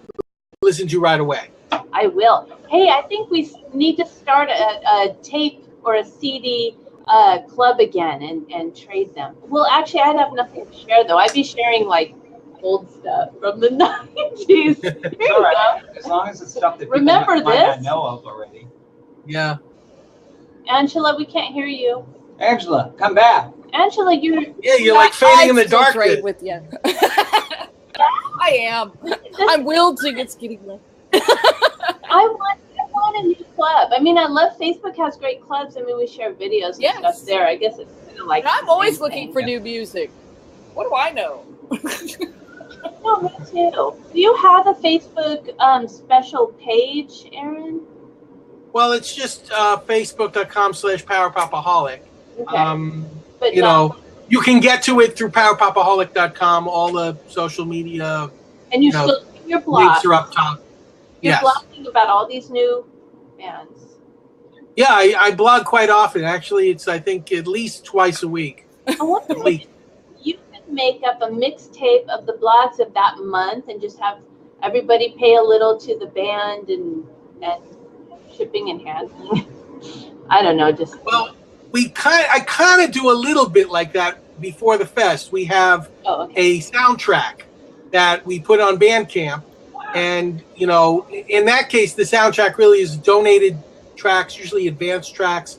Listen to right away. I will. Hey, I think we need to start a tape or a CD club again and trade them. Well, actually, I'd have nothing to share, though. I'd be sharing, like, old stuff from the 90s. All right. As long as it's stuff that people might not know of already. Yeah. Angela, we can't hear you. Angela, come back. Angela, you're like fading in the darkness. With you. I am. I'm wilting. It's getting late. I want a new club. I mean, I love Facebook has great clubs. I mean, we share videos and stuff there. I guess it's kind of like. I'm always looking for new music. What do I know? No, me too. Do you have a Facebook special page, Aaron? Well, it's just facebook.com/powerpopaholic. Okay. But you can get to it through powerpopaholic.com, all the social media. And still your blog. Links are up top. You're blogging about all these new bands. Yeah, I blog quite often. Actually, it's, I think, at least twice a week. I wonder if you could make up a mixtape of the blogs of that month and just have everybody pay a little to the band and shipping and handling. I don't know, just I kind of do a little bit like that before the fest. We have a soundtrack that we put on Bandcamp, and in that case, the soundtrack really is donated tracks, usually advanced tracks,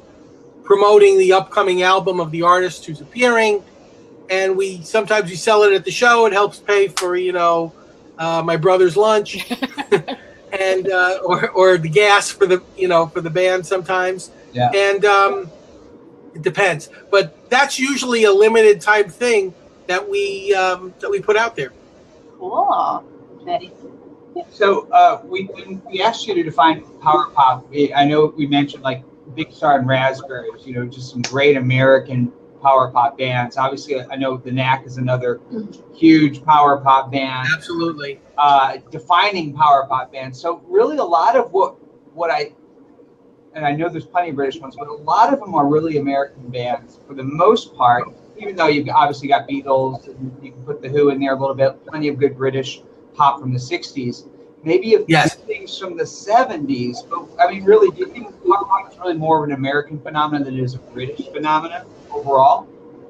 promoting the upcoming album of the artist who's appearing, and sometimes we sell it at the show. It helps pay for my brother's lunch. And or the gas for the for the band sometimes, and it depends. But that's usually a limited type thing that we put out there. Cool. So we asked you to define power pop. I know we mentioned like Big Star and Raspberries. Just some great American power pop bands. Obviously, I know the Knack is another huge power pop band. Absolutely. Defining power pop bands. So really a lot of what I know there's plenty of British ones, but a lot of them are really American bands for the most part, even though you've obviously got Beatles, and you can put The Who in there a little bit, plenty of good British pop from the 60s. Maybe a few things from the 70s, but I mean, really, do you think power pop is really more of an American phenomenon than it is a British phenomenon overall?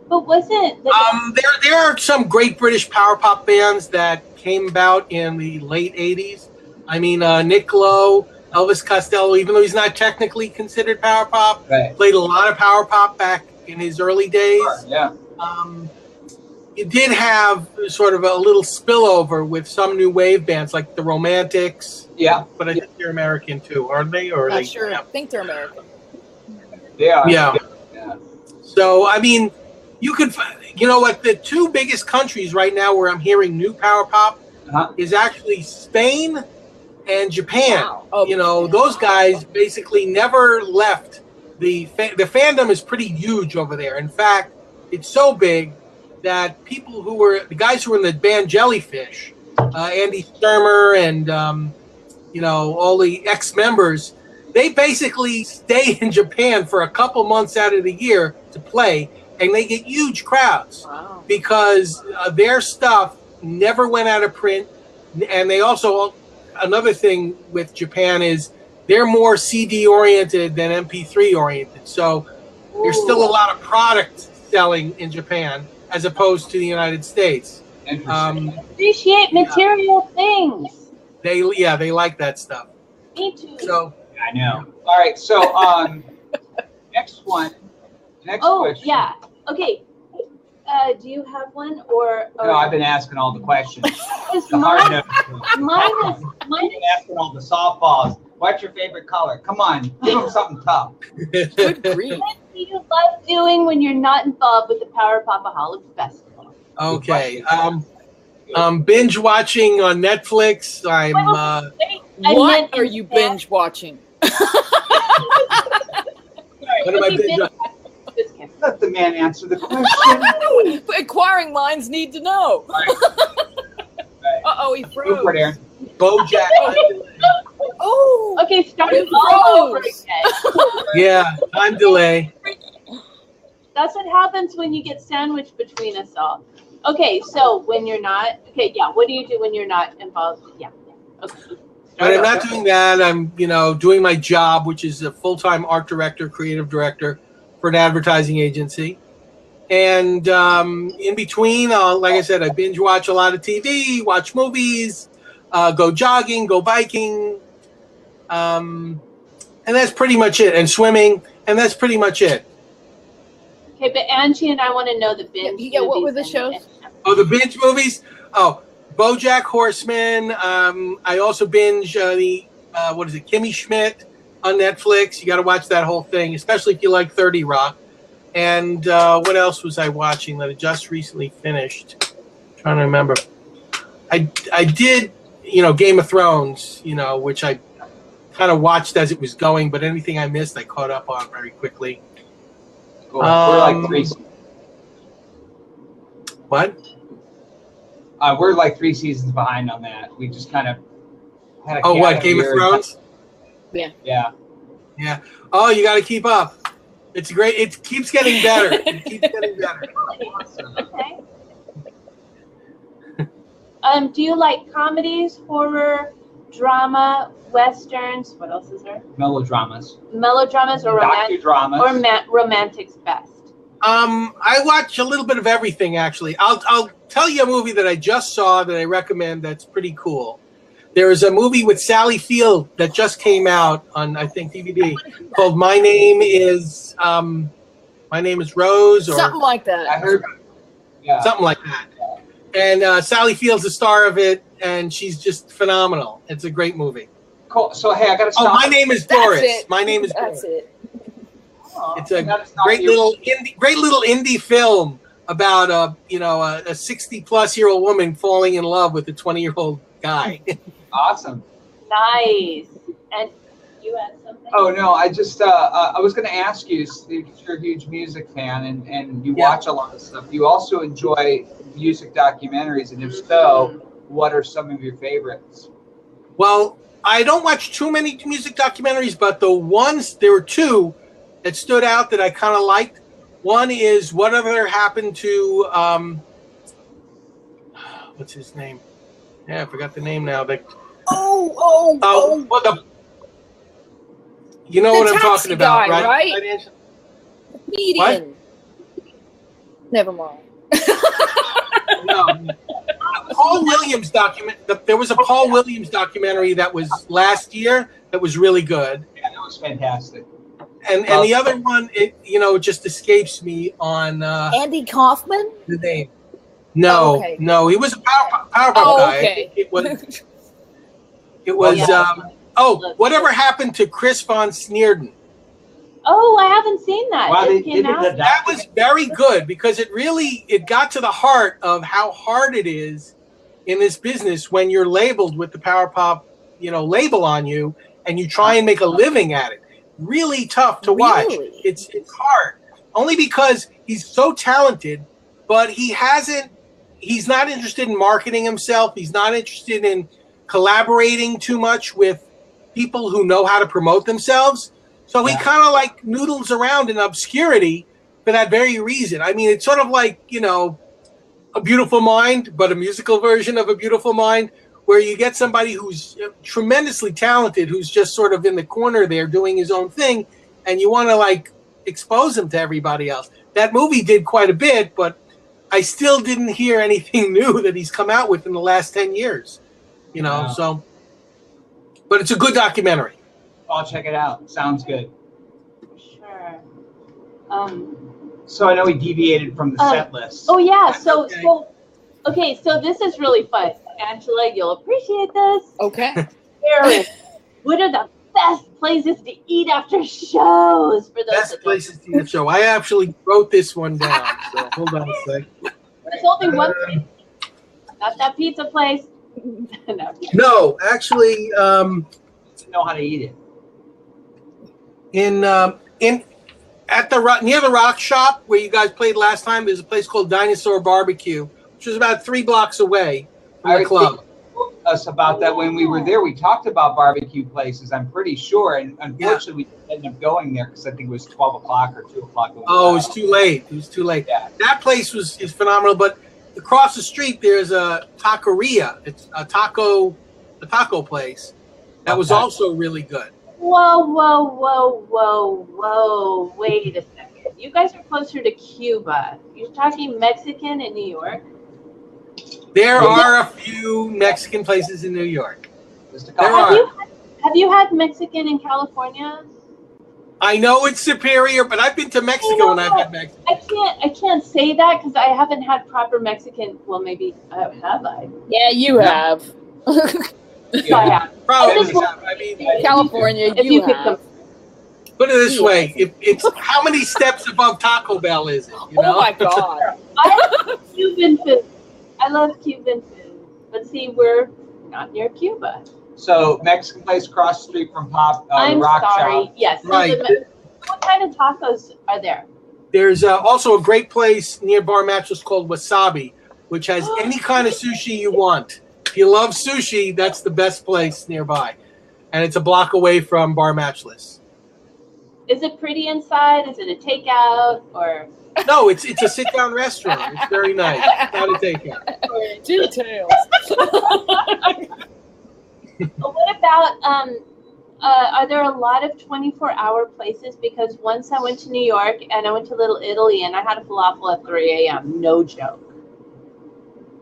But wasn't there are some great British power pop bands that came about in the late 80s. I mean, Nick Lowe, Elvis Costello, even though he's not technically considered power pop, played a lot of power pop back in his early days. Sure, yeah. you did have sort of a little spillover with some new wave bands like the Romantics. Yeah. But I think they're American too, aren't they? Or are Not they? sure. Yeah. I think they're American. They are. Yeah. So, I mean, you could, you know what, the two biggest countries right now where I'm hearing new power pop is actually Spain and Japan. Wow. Oh, you know, those guys basically never left. The fandom is pretty huge over there. In fact, it's so big that the guys who were in the band Jellyfish, Andy Sturmer and, you know, all the ex-members, they basically stay in Japan for a couple months out of the year to play, and they get huge crowds because their stuff never went out of print. And they also, another thing with Japan is they're more CD oriented than MP3 oriented. So there's still a lot of product selling in Japan as opposed to the United States. Appreciate material things. They like that stuff. Me too. So I know. All right, so next question. Yeah. Okay. Do you have one or? No, I've been asking all the questions. Mine is asking all the softballs. What's your favorite color? Come on, give them something tough. Good grief. What do you love doing when you're not involved with the Power Popaholic Festival? Okay. Binge watching on Netflix. What are you binge watching? What am I binge watching? Let the man answer the question. Inquiring minds need to know. Uh-oh, he froze. Go for it, Aaron. BoJack. Oh. Okay, start it all over again. Yeah, time delay. That's what happens when you get sandwiched between us all. Okay, so when you're not, what do you do when you're not involved? Yeah. Okay. When I'm not doing that, I'm, doing my job, which is a full-time art director, creative director for an advertising agency. And in between, like I said, I binge watch a lot of TV, watch movies, go jogging, go biking. And that's pretty much it. And swimming. And that's pretty much it. Okay, but Angie and I want to know the binge Yeah, what were the movies shows? Oh, the binge movies? Oh, BoJack Horseman. I also binge Kimmy Schmidt on Netflix. You got to watch that whole thing, especially if you like 30 Rock. And what else was I watching that I just recently finished? I'm trying to remember. I did, Game of Thrones, which I kind of watched as it was going, but anything I missed, I caught up on very quickly. Cool. We're like 3 seasons. What? We're like 3 seasons behind on that. We just kind of had a Game of Thrones? Yeah. Yeah. Yeah. Oh, you got to keep up. It's great. It keeps getting better. It keeps getting better. Okay. Do you like comedies, horror, drama, westerns? What else is there? Melodramas. Melodramas or docudramas. Romantics best. I watch a little bit of everything, actually. I'll tell you a movie that I just saw that I recommend that's pretty cool. There is a movie with Sally Field that just came out on, I think, DVD called My Name is Rose, or something like that. I heard. Yeah. Something like that. And Sally Field's the star of it, and she's just phenomenal. It's a great movie. Cool. So hey, I got to stop. Oh, My Name is Doris. It. My Name is That's Doris. it. It's a great little indie film about a 60-plus-year-old woman falling in love with a 20-year-old guy. Awesome. Nice. And you had something? Oh no, I just I was going to ask you, because you're a huge music fan and you watch a lot of stuff. You also enjoy music documentaries, and if so, what are some of your favorites? Well, I don't watch too many music documentaries, but there were two that stood out that I kind of liked. One is Whatever Happened to what's his name? Yeah, I forgot the name now. You know what I'm talking about, guy, right? Comedian. Never mind. No. Paul Williams There was a Paul Williams documentary that was last year that was really good. Yeah, that was fantastic. And the other one, it just escapes me on Andy Kaufman? the name. No, Oh, okay. no, he was a Powerpuff guy. Okay. It was. Whatever happened to Chris Von Sneerden? Oh, I haven't seen that. Wow, It came out. That was very good because it got to the heart of how hard it is in this business when you're labeled with the Powerpuff, label on you, and you try and make a living at it. Really tough to watch. It's hard. Only because he's so talented, but he's not interested in marketing himself. He's not interested in collaborating too much with people who know how to promote themselves. So he kind of like noodles around in obscurity for that very reason. I mean, it's sort of like, A Beautiful Mind, but a musical version of A Beautiful Mind, where you get somebody who's tremendously talented, who's just sort of in the corner there doing his own thing, and you want to like expose him to everybody else. That movie did quite a bit, but I still didn't hear anything new that he's come out with in the last 10 years, so, but it's a good documentary. I'll check it out. Sounds good. Sure. So I know we deviated from the set list. Oh yeah. That's So okay. so this is really fun, Angela. You'll appreciate this. Okay. Aaron, what are the best places to eat after shows for those? Best places to eat at show. I actually wrote this one down. So hold on a sec. There's only one place. Not that pizza place. No, actually, To know how to eat it. Near the Rock Shop where you guys played last time, there's a place called Dinosaur Barbecue, which is about 3 blocks away from the club. Us about that when we were there. We talked about barbecue places, I'm pretty sure, and unfortunately we ended up going there because I think it was 12 o'clock or 2 o'clock. Oh, it was too late. It was too late. Yeah. That place is phenomenal, but across the street there's a taqueria. It's a taco place that was also really good. Whoa. Wait a second. You guys are closer to Cuba. You're talking Mexican in New York? There are a few Mexican places in New York. Have you had Mexican in California? I know it's superior, but I've been to Mexico and I've had Mexican. I can't say that because I haven't had proper Mexican. Well, maybe have I? Yeah, you have. I have. Probably. I mean, California, If you have. Put it this way: it's how many steps above Taco Bell is it? Oh my God! I love Cuban food. But see, we're not near Cuba. So Mexican place across the street from I'm Rock sorry. Shop. Yes. Right. What kind of tacos are there? There's also a great place near Bar Matchless called Wasabi, which has any kind of sushi you want. If you love sushi, that's the best place nearby, and it's a block away from Bar Matchless. Is it pretty inside? Is it a takeout or? No, it's a sit-down restaurant. It's very nice. It's not a takeout. Details. What about are there a lot of 24-hour places? Because once I went to New York and I went to Little Italy and I had a falafel at 3 a.m. No joke.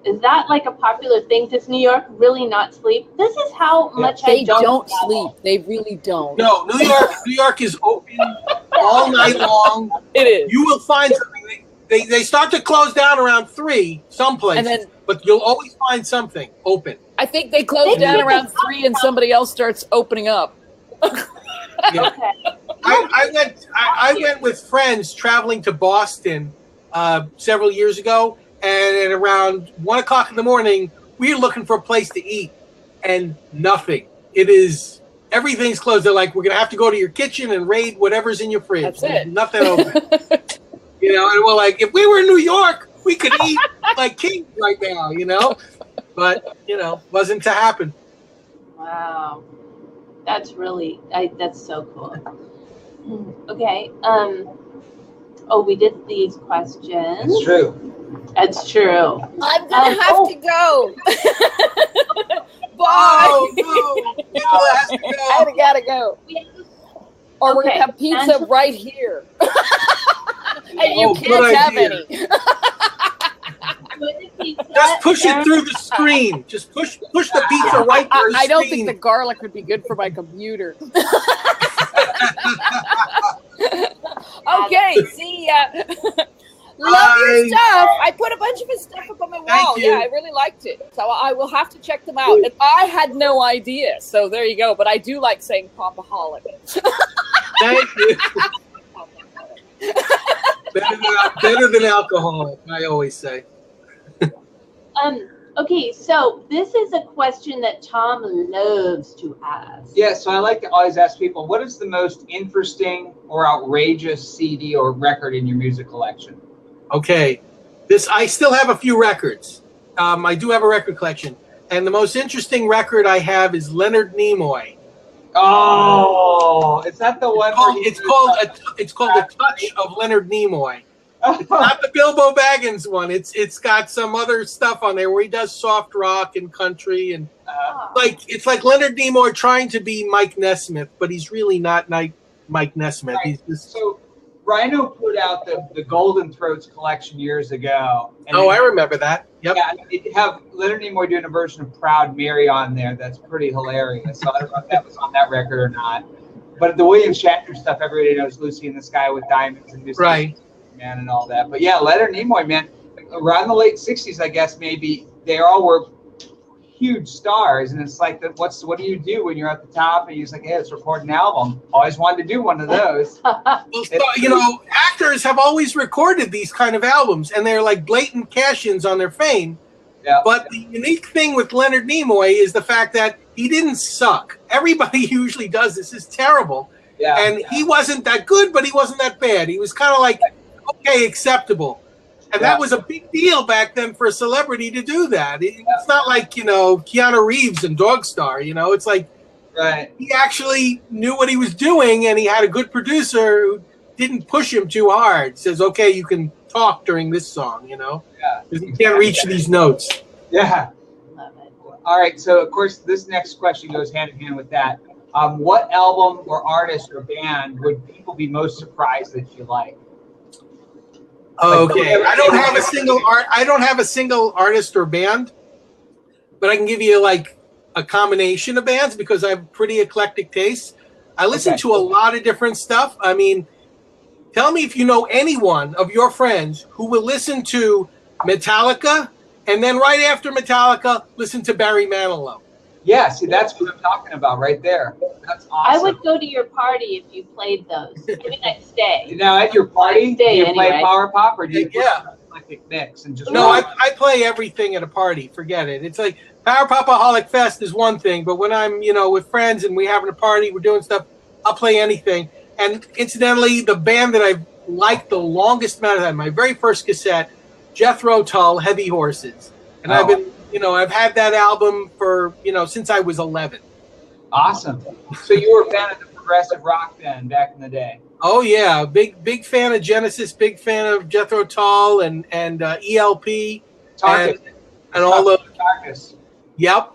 Is that like a popular thing? Does New York really not sleep? This is how much They I don't don't travel. sleep. They really don't. No, New York is open all night long. It is. You will find something. They start to close down around 3 some places, but you'll always find something open. I think they close down around 3 and somebody else starts opening up. Yeah. Okay. I went with friends traveling to Boston several years ago, and at around 1 o'clock in the morning, we were looking for a place to eat, and nothing. Everything's closed. They're like, we're gonna have to go to your kitchen and raid whatever's in your fridge. That's it. Nothing open. And we're like, if we were in New York, we could eat like kings right now, But wasn't to happen. Wow. That's that's so cool. Okay. We did these questions. It's true. That's true. I'm gonna have to go. Bye. Oh, no. Nicola has to go. I gotta go. Or we're gonna have pizza right here. And you can't have any. Just push it through the screen. Just push the pizza right through the screen. I don't think the garlic would be good for my computer. Okay, see ya. Love your stuff. I put a bunch of his stuff up on my wall. you. Yeah, I really liked it. So I will have to check them out. And I had no idea. So there you go. But I do like saying Popaholic. Thank you. Better than alcohol, I always say. Okay, so this is a question that Tom loves to ask. Yeah, so I like to always ask people, what is the most interesting or outrageous CD or record in your music collection? Okay, I still have a few records. I do have a record collection, and the most interesting record I have is Leonard Nimoy. Oh, is that the one? It's called A Touch of Leonard Nimoy. It's not the Bilbo Baggins one. It's got some other stuff on there where he does soft rock and country and it's like Leonard Nimoy trying to be Mike Nesmith, but he's really not Mike Nesmith. Right. He's just So Rhino put out the Golden Throats collection years ago. And I remember that. Yep. Yeah, it have Leonard Nimoy doing a version of Proud Mary on there. That's pretty hilarious. So I don't know if that was on that record or not. But the William Shatner stuff, everybody knows Lucy in the Sky with Diamonds and Right. Man and all that. But yeah, Leonard Nimoy, man, around the late 60s, I guess, maybe, they all were huge stars. And it's like, what do you do when you're at the top and you're just like, hey, let's record an album? Always wanted to do one of those. Well, actors have always recorded these kind of albums, and they're like blatant cash-ins on their fame. Yeah. But the unique thing with Leonard Nimoy is the fact that he didn't suck. Everybody usually does this. It's terrible. Yeah. And he wasn't that good, but he wasn't that bad. He was kind of like, okay, acceptable. And that was a big deal back then for a celebrity to do that. It's not like, Keanu Reeves and Dog Star, it's like he actually knew what he was doing, and he had a good producer who didn't push him too hard. Says, okay, you can talk during this song, because you can't reach these notes. Yeah. Love it. All right, so of course this next question goes hand in hand with that. What album or artist or band would people be most surprised that you like? Okay, I don't have a single artist or band, but I can give you like a combination of bands because I have pretty eclectic tastes. I listen to a lot of different stuff. I mean, tell me if you know anyone of your friends who will listen to Metallica and then right after Metallica listen to Barry Manilow. Yeah, see, that's what I'm talking about right there. That's awesome. I would go to your party if you played those. Maybe next day. Now, at your party, do you play anyway. Power Pop or do you play Yeah. an eclectic mix and just No, I play everything at a party. Forget it. It's like Power Popaholic Fest is one thing, but when I'm, with friends and we're having a party, we're doing stuff, I'll play anything. And incidentally, the band that I've liked the longest amount of time, my very first cassette, Jethro Tull, Heavy Horses. And I've been, I've had that album for, since I was 11. Awesome. So you were a fan of the progressive rock then back in the day? Oh yeah, big fan of Genesis, big fan of Jethro Tull and ELP and all the Tarkus. Yep.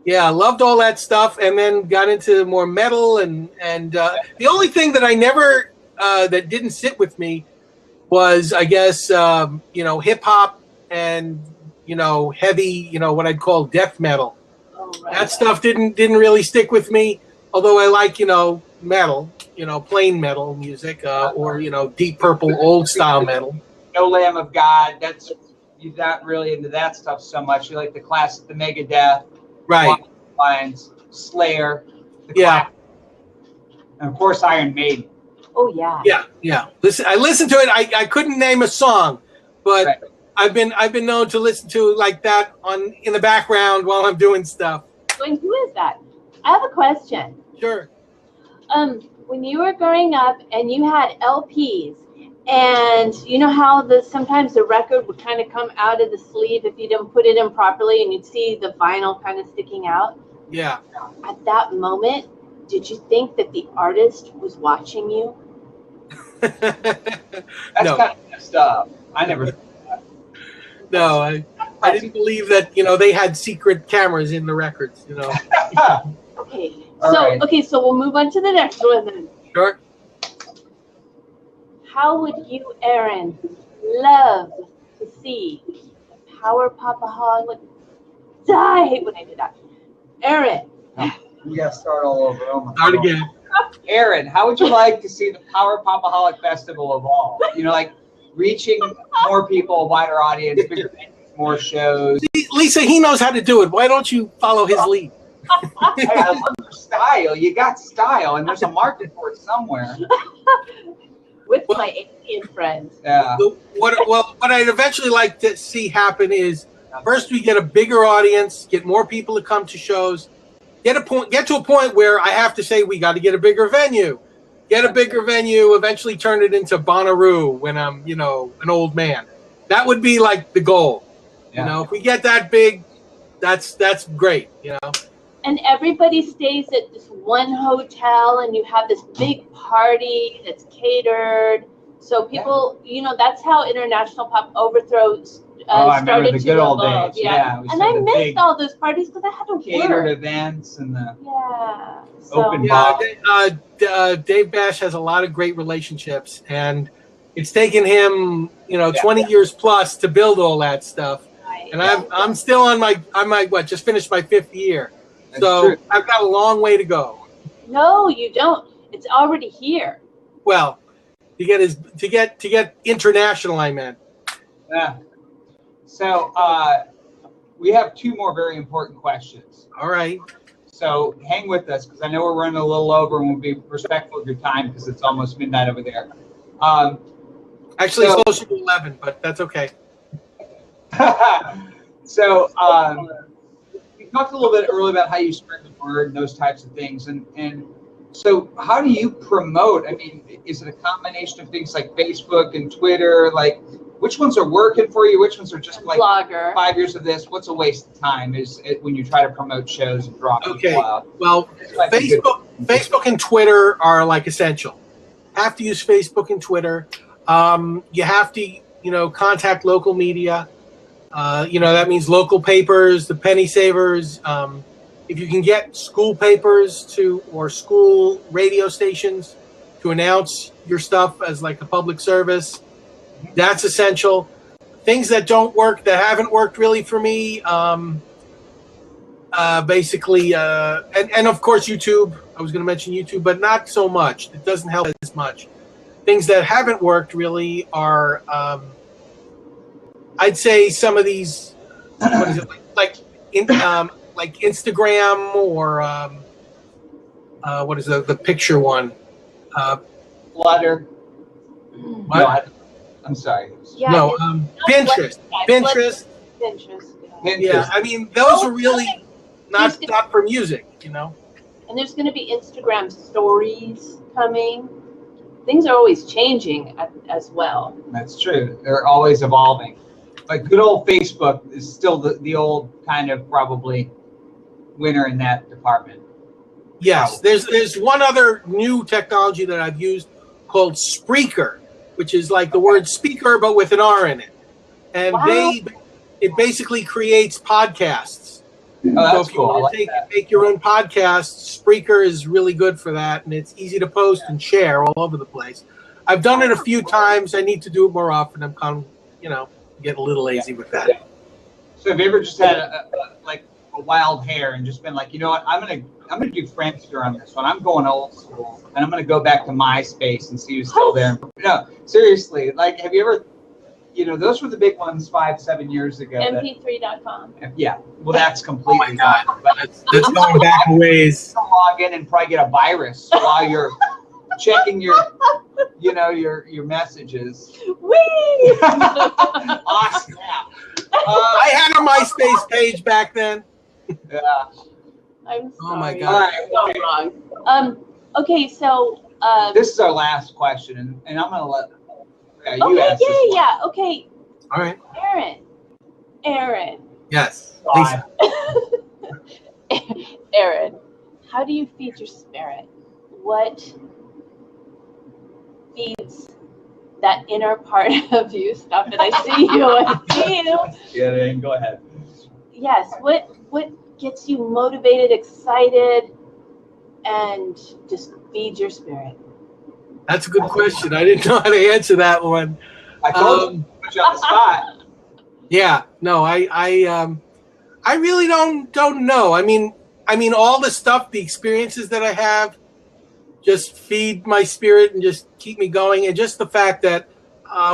Yeah, I loved all that stuff, and then got into more metal and the only thing that I never that didn't sit with me was, I guess, hip hop and heavy, what I'd call death metal. Oh, right. That stuff didn't really stick with me. Although I like metal, plain metal music, or Deep Purple old style metal. No Lamb of God. You're not really into that stuff so much. You like the classic, the Megadeth, Right? Lines, Slayer. Yeah. And of course, Iron Maiden. Oh yeah. Yeah. Listen, I listened to it. I couldn't name a song, but Right. I've been known to listen to like that in the background while I'm doing stuff. And who is that? I have a question. Sure. When you were growing up and you had LPs, and you know how sometimes the record would kind of come out of the sleeve if you didn't put it in properly, and you'd see the vinyl kind of sticking out. Yeah. At that moment, did you think that the artist was watching you? That's No. kind of messed up. I never. No, I didn't believe that they had secret cameras in the records. Okay. All right. So we'll move on to the next one then. Sure. How would you, Aaron, love to see the Power Popaholic die? I hate when I do that. Aaron. You gotta start all over. Oh my Start God. again. Aaron, how would you like to see the Power Popaholic Festival evolve? reaching more people, a wider audience, bigger venues, more shows. Lisa, he knows how to do it. Why don't you follow his lead? Hey, I love your style. You got style, and there's a market for it somewhere. With my Indian friends. Yeah. What I'd eventually like to see happen is first we get a bigger audience, get more people to come to shows, get to a point where I have to say we got to get a bigger venue. Get a bigger venue, eventually turn it into Bonnaroo when I'm, an old man. That would be like the goal. Yeah. If we get that big, that's great, And everybody stays at this one hotel, and you have this big party that's catered. So people, that's how International Pop Overthrow I remember started the to good old evolve. days. Yeah. And I missed all those parties because I had to catered work. events and the Open Dave Bash has a lot of great relationships, and it's taken him, 20 years plus to build all that stuff. Right. And I'm still on just finished my 5th year. That's So true. I've got a long way to go. No, you don't. It's already here. Well, to get international, I meant. Yeah. So we have 2 more very important questions. All right. So hang with us because I know we're running a little over, and we'll be respectful of your time because it's almost midnight over there. Actually, it's closer to 11, but that's okay. So we talked a little bit earlier about how you spread the word and those types of things, and so how do you promote? I mean, is it a combination of things like Facebook and Twitter? Like, which ones are working for you? Which ones are just like Blogger. 5 years of this? What's a waste of time? Is it when you try to promote shows and drop people out? Well, Facebook and Twitter are like essential. Have to use Facebook and Twitter. You have to, contact local media. That means local papers, the penny savers. If you can get school papers or school radio stations to announce your stuff as like a public service, that's essential. Things that don't work, that haven't worked really for me, basically, and of course YouTube. I was going to mention YouTube, but not so much. It doesn't help as much. Things that haven't worked really are, I'd say some of these, what is it, like Instagram or what is the picture one? Flutter. What? No, I'm sorry. Yeah, No, Pinterest. Pinterest. Yeah. I mean, those are really not for music, And there's going to be Instagram stories coming. Things are always changing as well. That's true. They're always evolving. But good old Facebook is still the old kind of probably winner in that department. Yes, there's one other new technology that I've used called Spreaker, which is like the word speaker but with an R in it, and it basically creates podcasts. Oh, that's so if you want to make your own podcast, Spreaker is really good for that, and it's easy to post and share all over the place. I've done it a few times. I need to do it more often. I'm kind of, get a little lazy with that. So have you ever just had a wild hair and just been like, you know what, I'm gonna do Friendster on this one. I'm going old school, and I'm gonna go back to MySpace and see who's still there. No, seriously, like, have you ever? Those were the big ones 5-7 years ago. MP3.com. Yeah, well, that's completely. Oh my God, but that's going back a ways. Log in and probably get a virus while you're checking your messages. Whee! Awesome. I had a MySpace page back then. Yeah. I'm sorry. Oh my God. All right. So wrong. Okay, so This is our last question, and I'm gonna let you okay, ask this one. yeah. Okay, All right. Aaron. Yes. God. Lisa. Aaron, how do you feed your spirit? What feeds that inner part of you? Stop it! I see you. I see you. Yeah, go ahead. Yes. What gets you motivated, excited, and just feeds your spirit? That's a good question. I didn't know how to answer that one. I told you, put you on the spot. Yeah. No, I really don't know. I mean, all the stuff, the experiences that I have, just feed my spirit and just keep me going. And just the fact that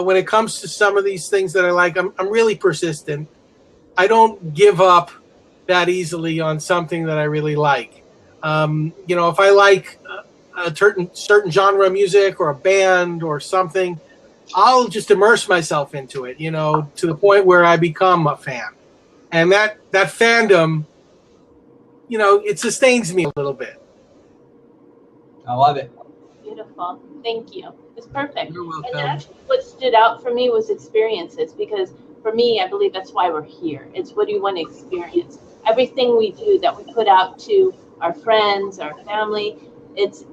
when it comes to some of these things that I like, I'm really persistent. I don't give up that easily on something that I really like. If I like a certain genre of music or a band or something, I'll just immerse myself into it, to the point where I become a fan. And that fandom, it sustains me a little bit. I love it. Beautiful. Thank you. It's perfect. You're welcome. And actually what stood out for me was experiences, because for me, I believe that's why we're here. It's what do you want to experience? Everything we do that we put out to our friends, our family, it's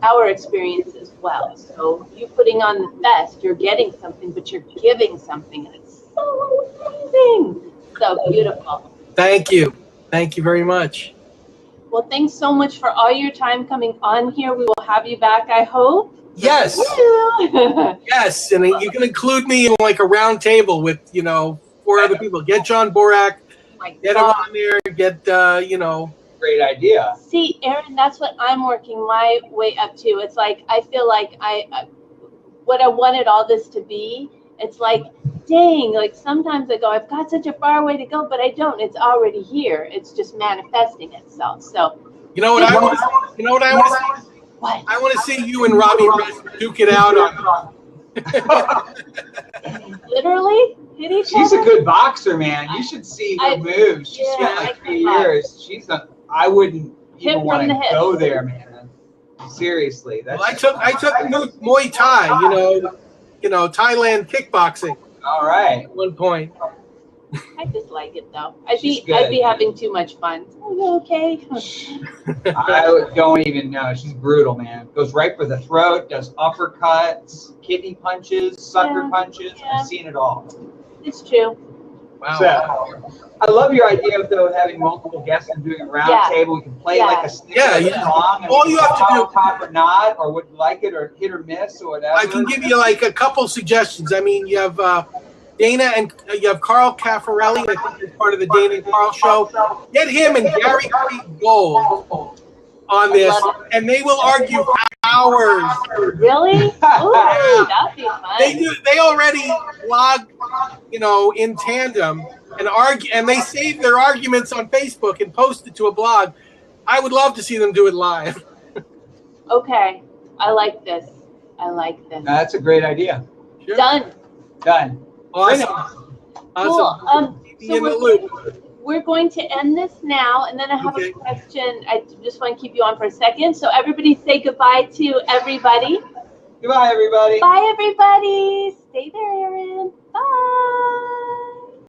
our experience as well. So you putting on the best, you're getting something, but you're giving something, and it's so amazing. So beautiful. Thank you. Thank you very much. Well, thanks so much for all your time coming on here. We will have you back, I hope. Yes. Yes, and you can include me in like a round table with 4 other people. Get John Borak, get him on there. Get Great idea. See, Aaron, that's what I'm working my way up to. It's like I feel like what I wanted all this to be. It's like, dang, like sometimes I go, I've got such a far way to go, but I don't. It's already here. It's just manifesting itself. So you know what I want to see? What? I want to see you and Robbie Rest duke it out on. Literally hit each She's other? a good boxer, man. You should see her moves. She spent like 3 years. I wouldn't even want to go there, man. Seriously. Well, I took Muay Thai, Thailand kickboxing. All right. At one point. I just like it though. I'd be having too much fun. Are you okay? I don't even know. She's brutal, man. Goes right for the throat, does uppercuts, kidney punches, sucker punches. Yeah. I've seen it all. It's true. Wow. So, I love your idea of having multiple guests and doing a round table. We can play like a snippet of a song. And all you have to do, top or not, or would like it, or hit or miss, or whatever. I can give you like a couple suggestions. I mean, you have Dana and you have Carl Caffarelli. I think he's part of the Dana and Carl show. Get him and Gary Gold on this, and they will argue hours. Really? Ooh, that'd be fun. They already blog, in tandem and argue, and they save their arguments on Facebook and post it to a blog. I would love to see them do it live. Okay, I like this. That's a great idea. Sure. Done. Awesome. Cool. So we're going to end this now, and then I have a question. I just want to keep you on for a second. So everybody say goodbye to everybody. Goodbye, everybody. Bye, everybody. Stay there, Aaron. Bye.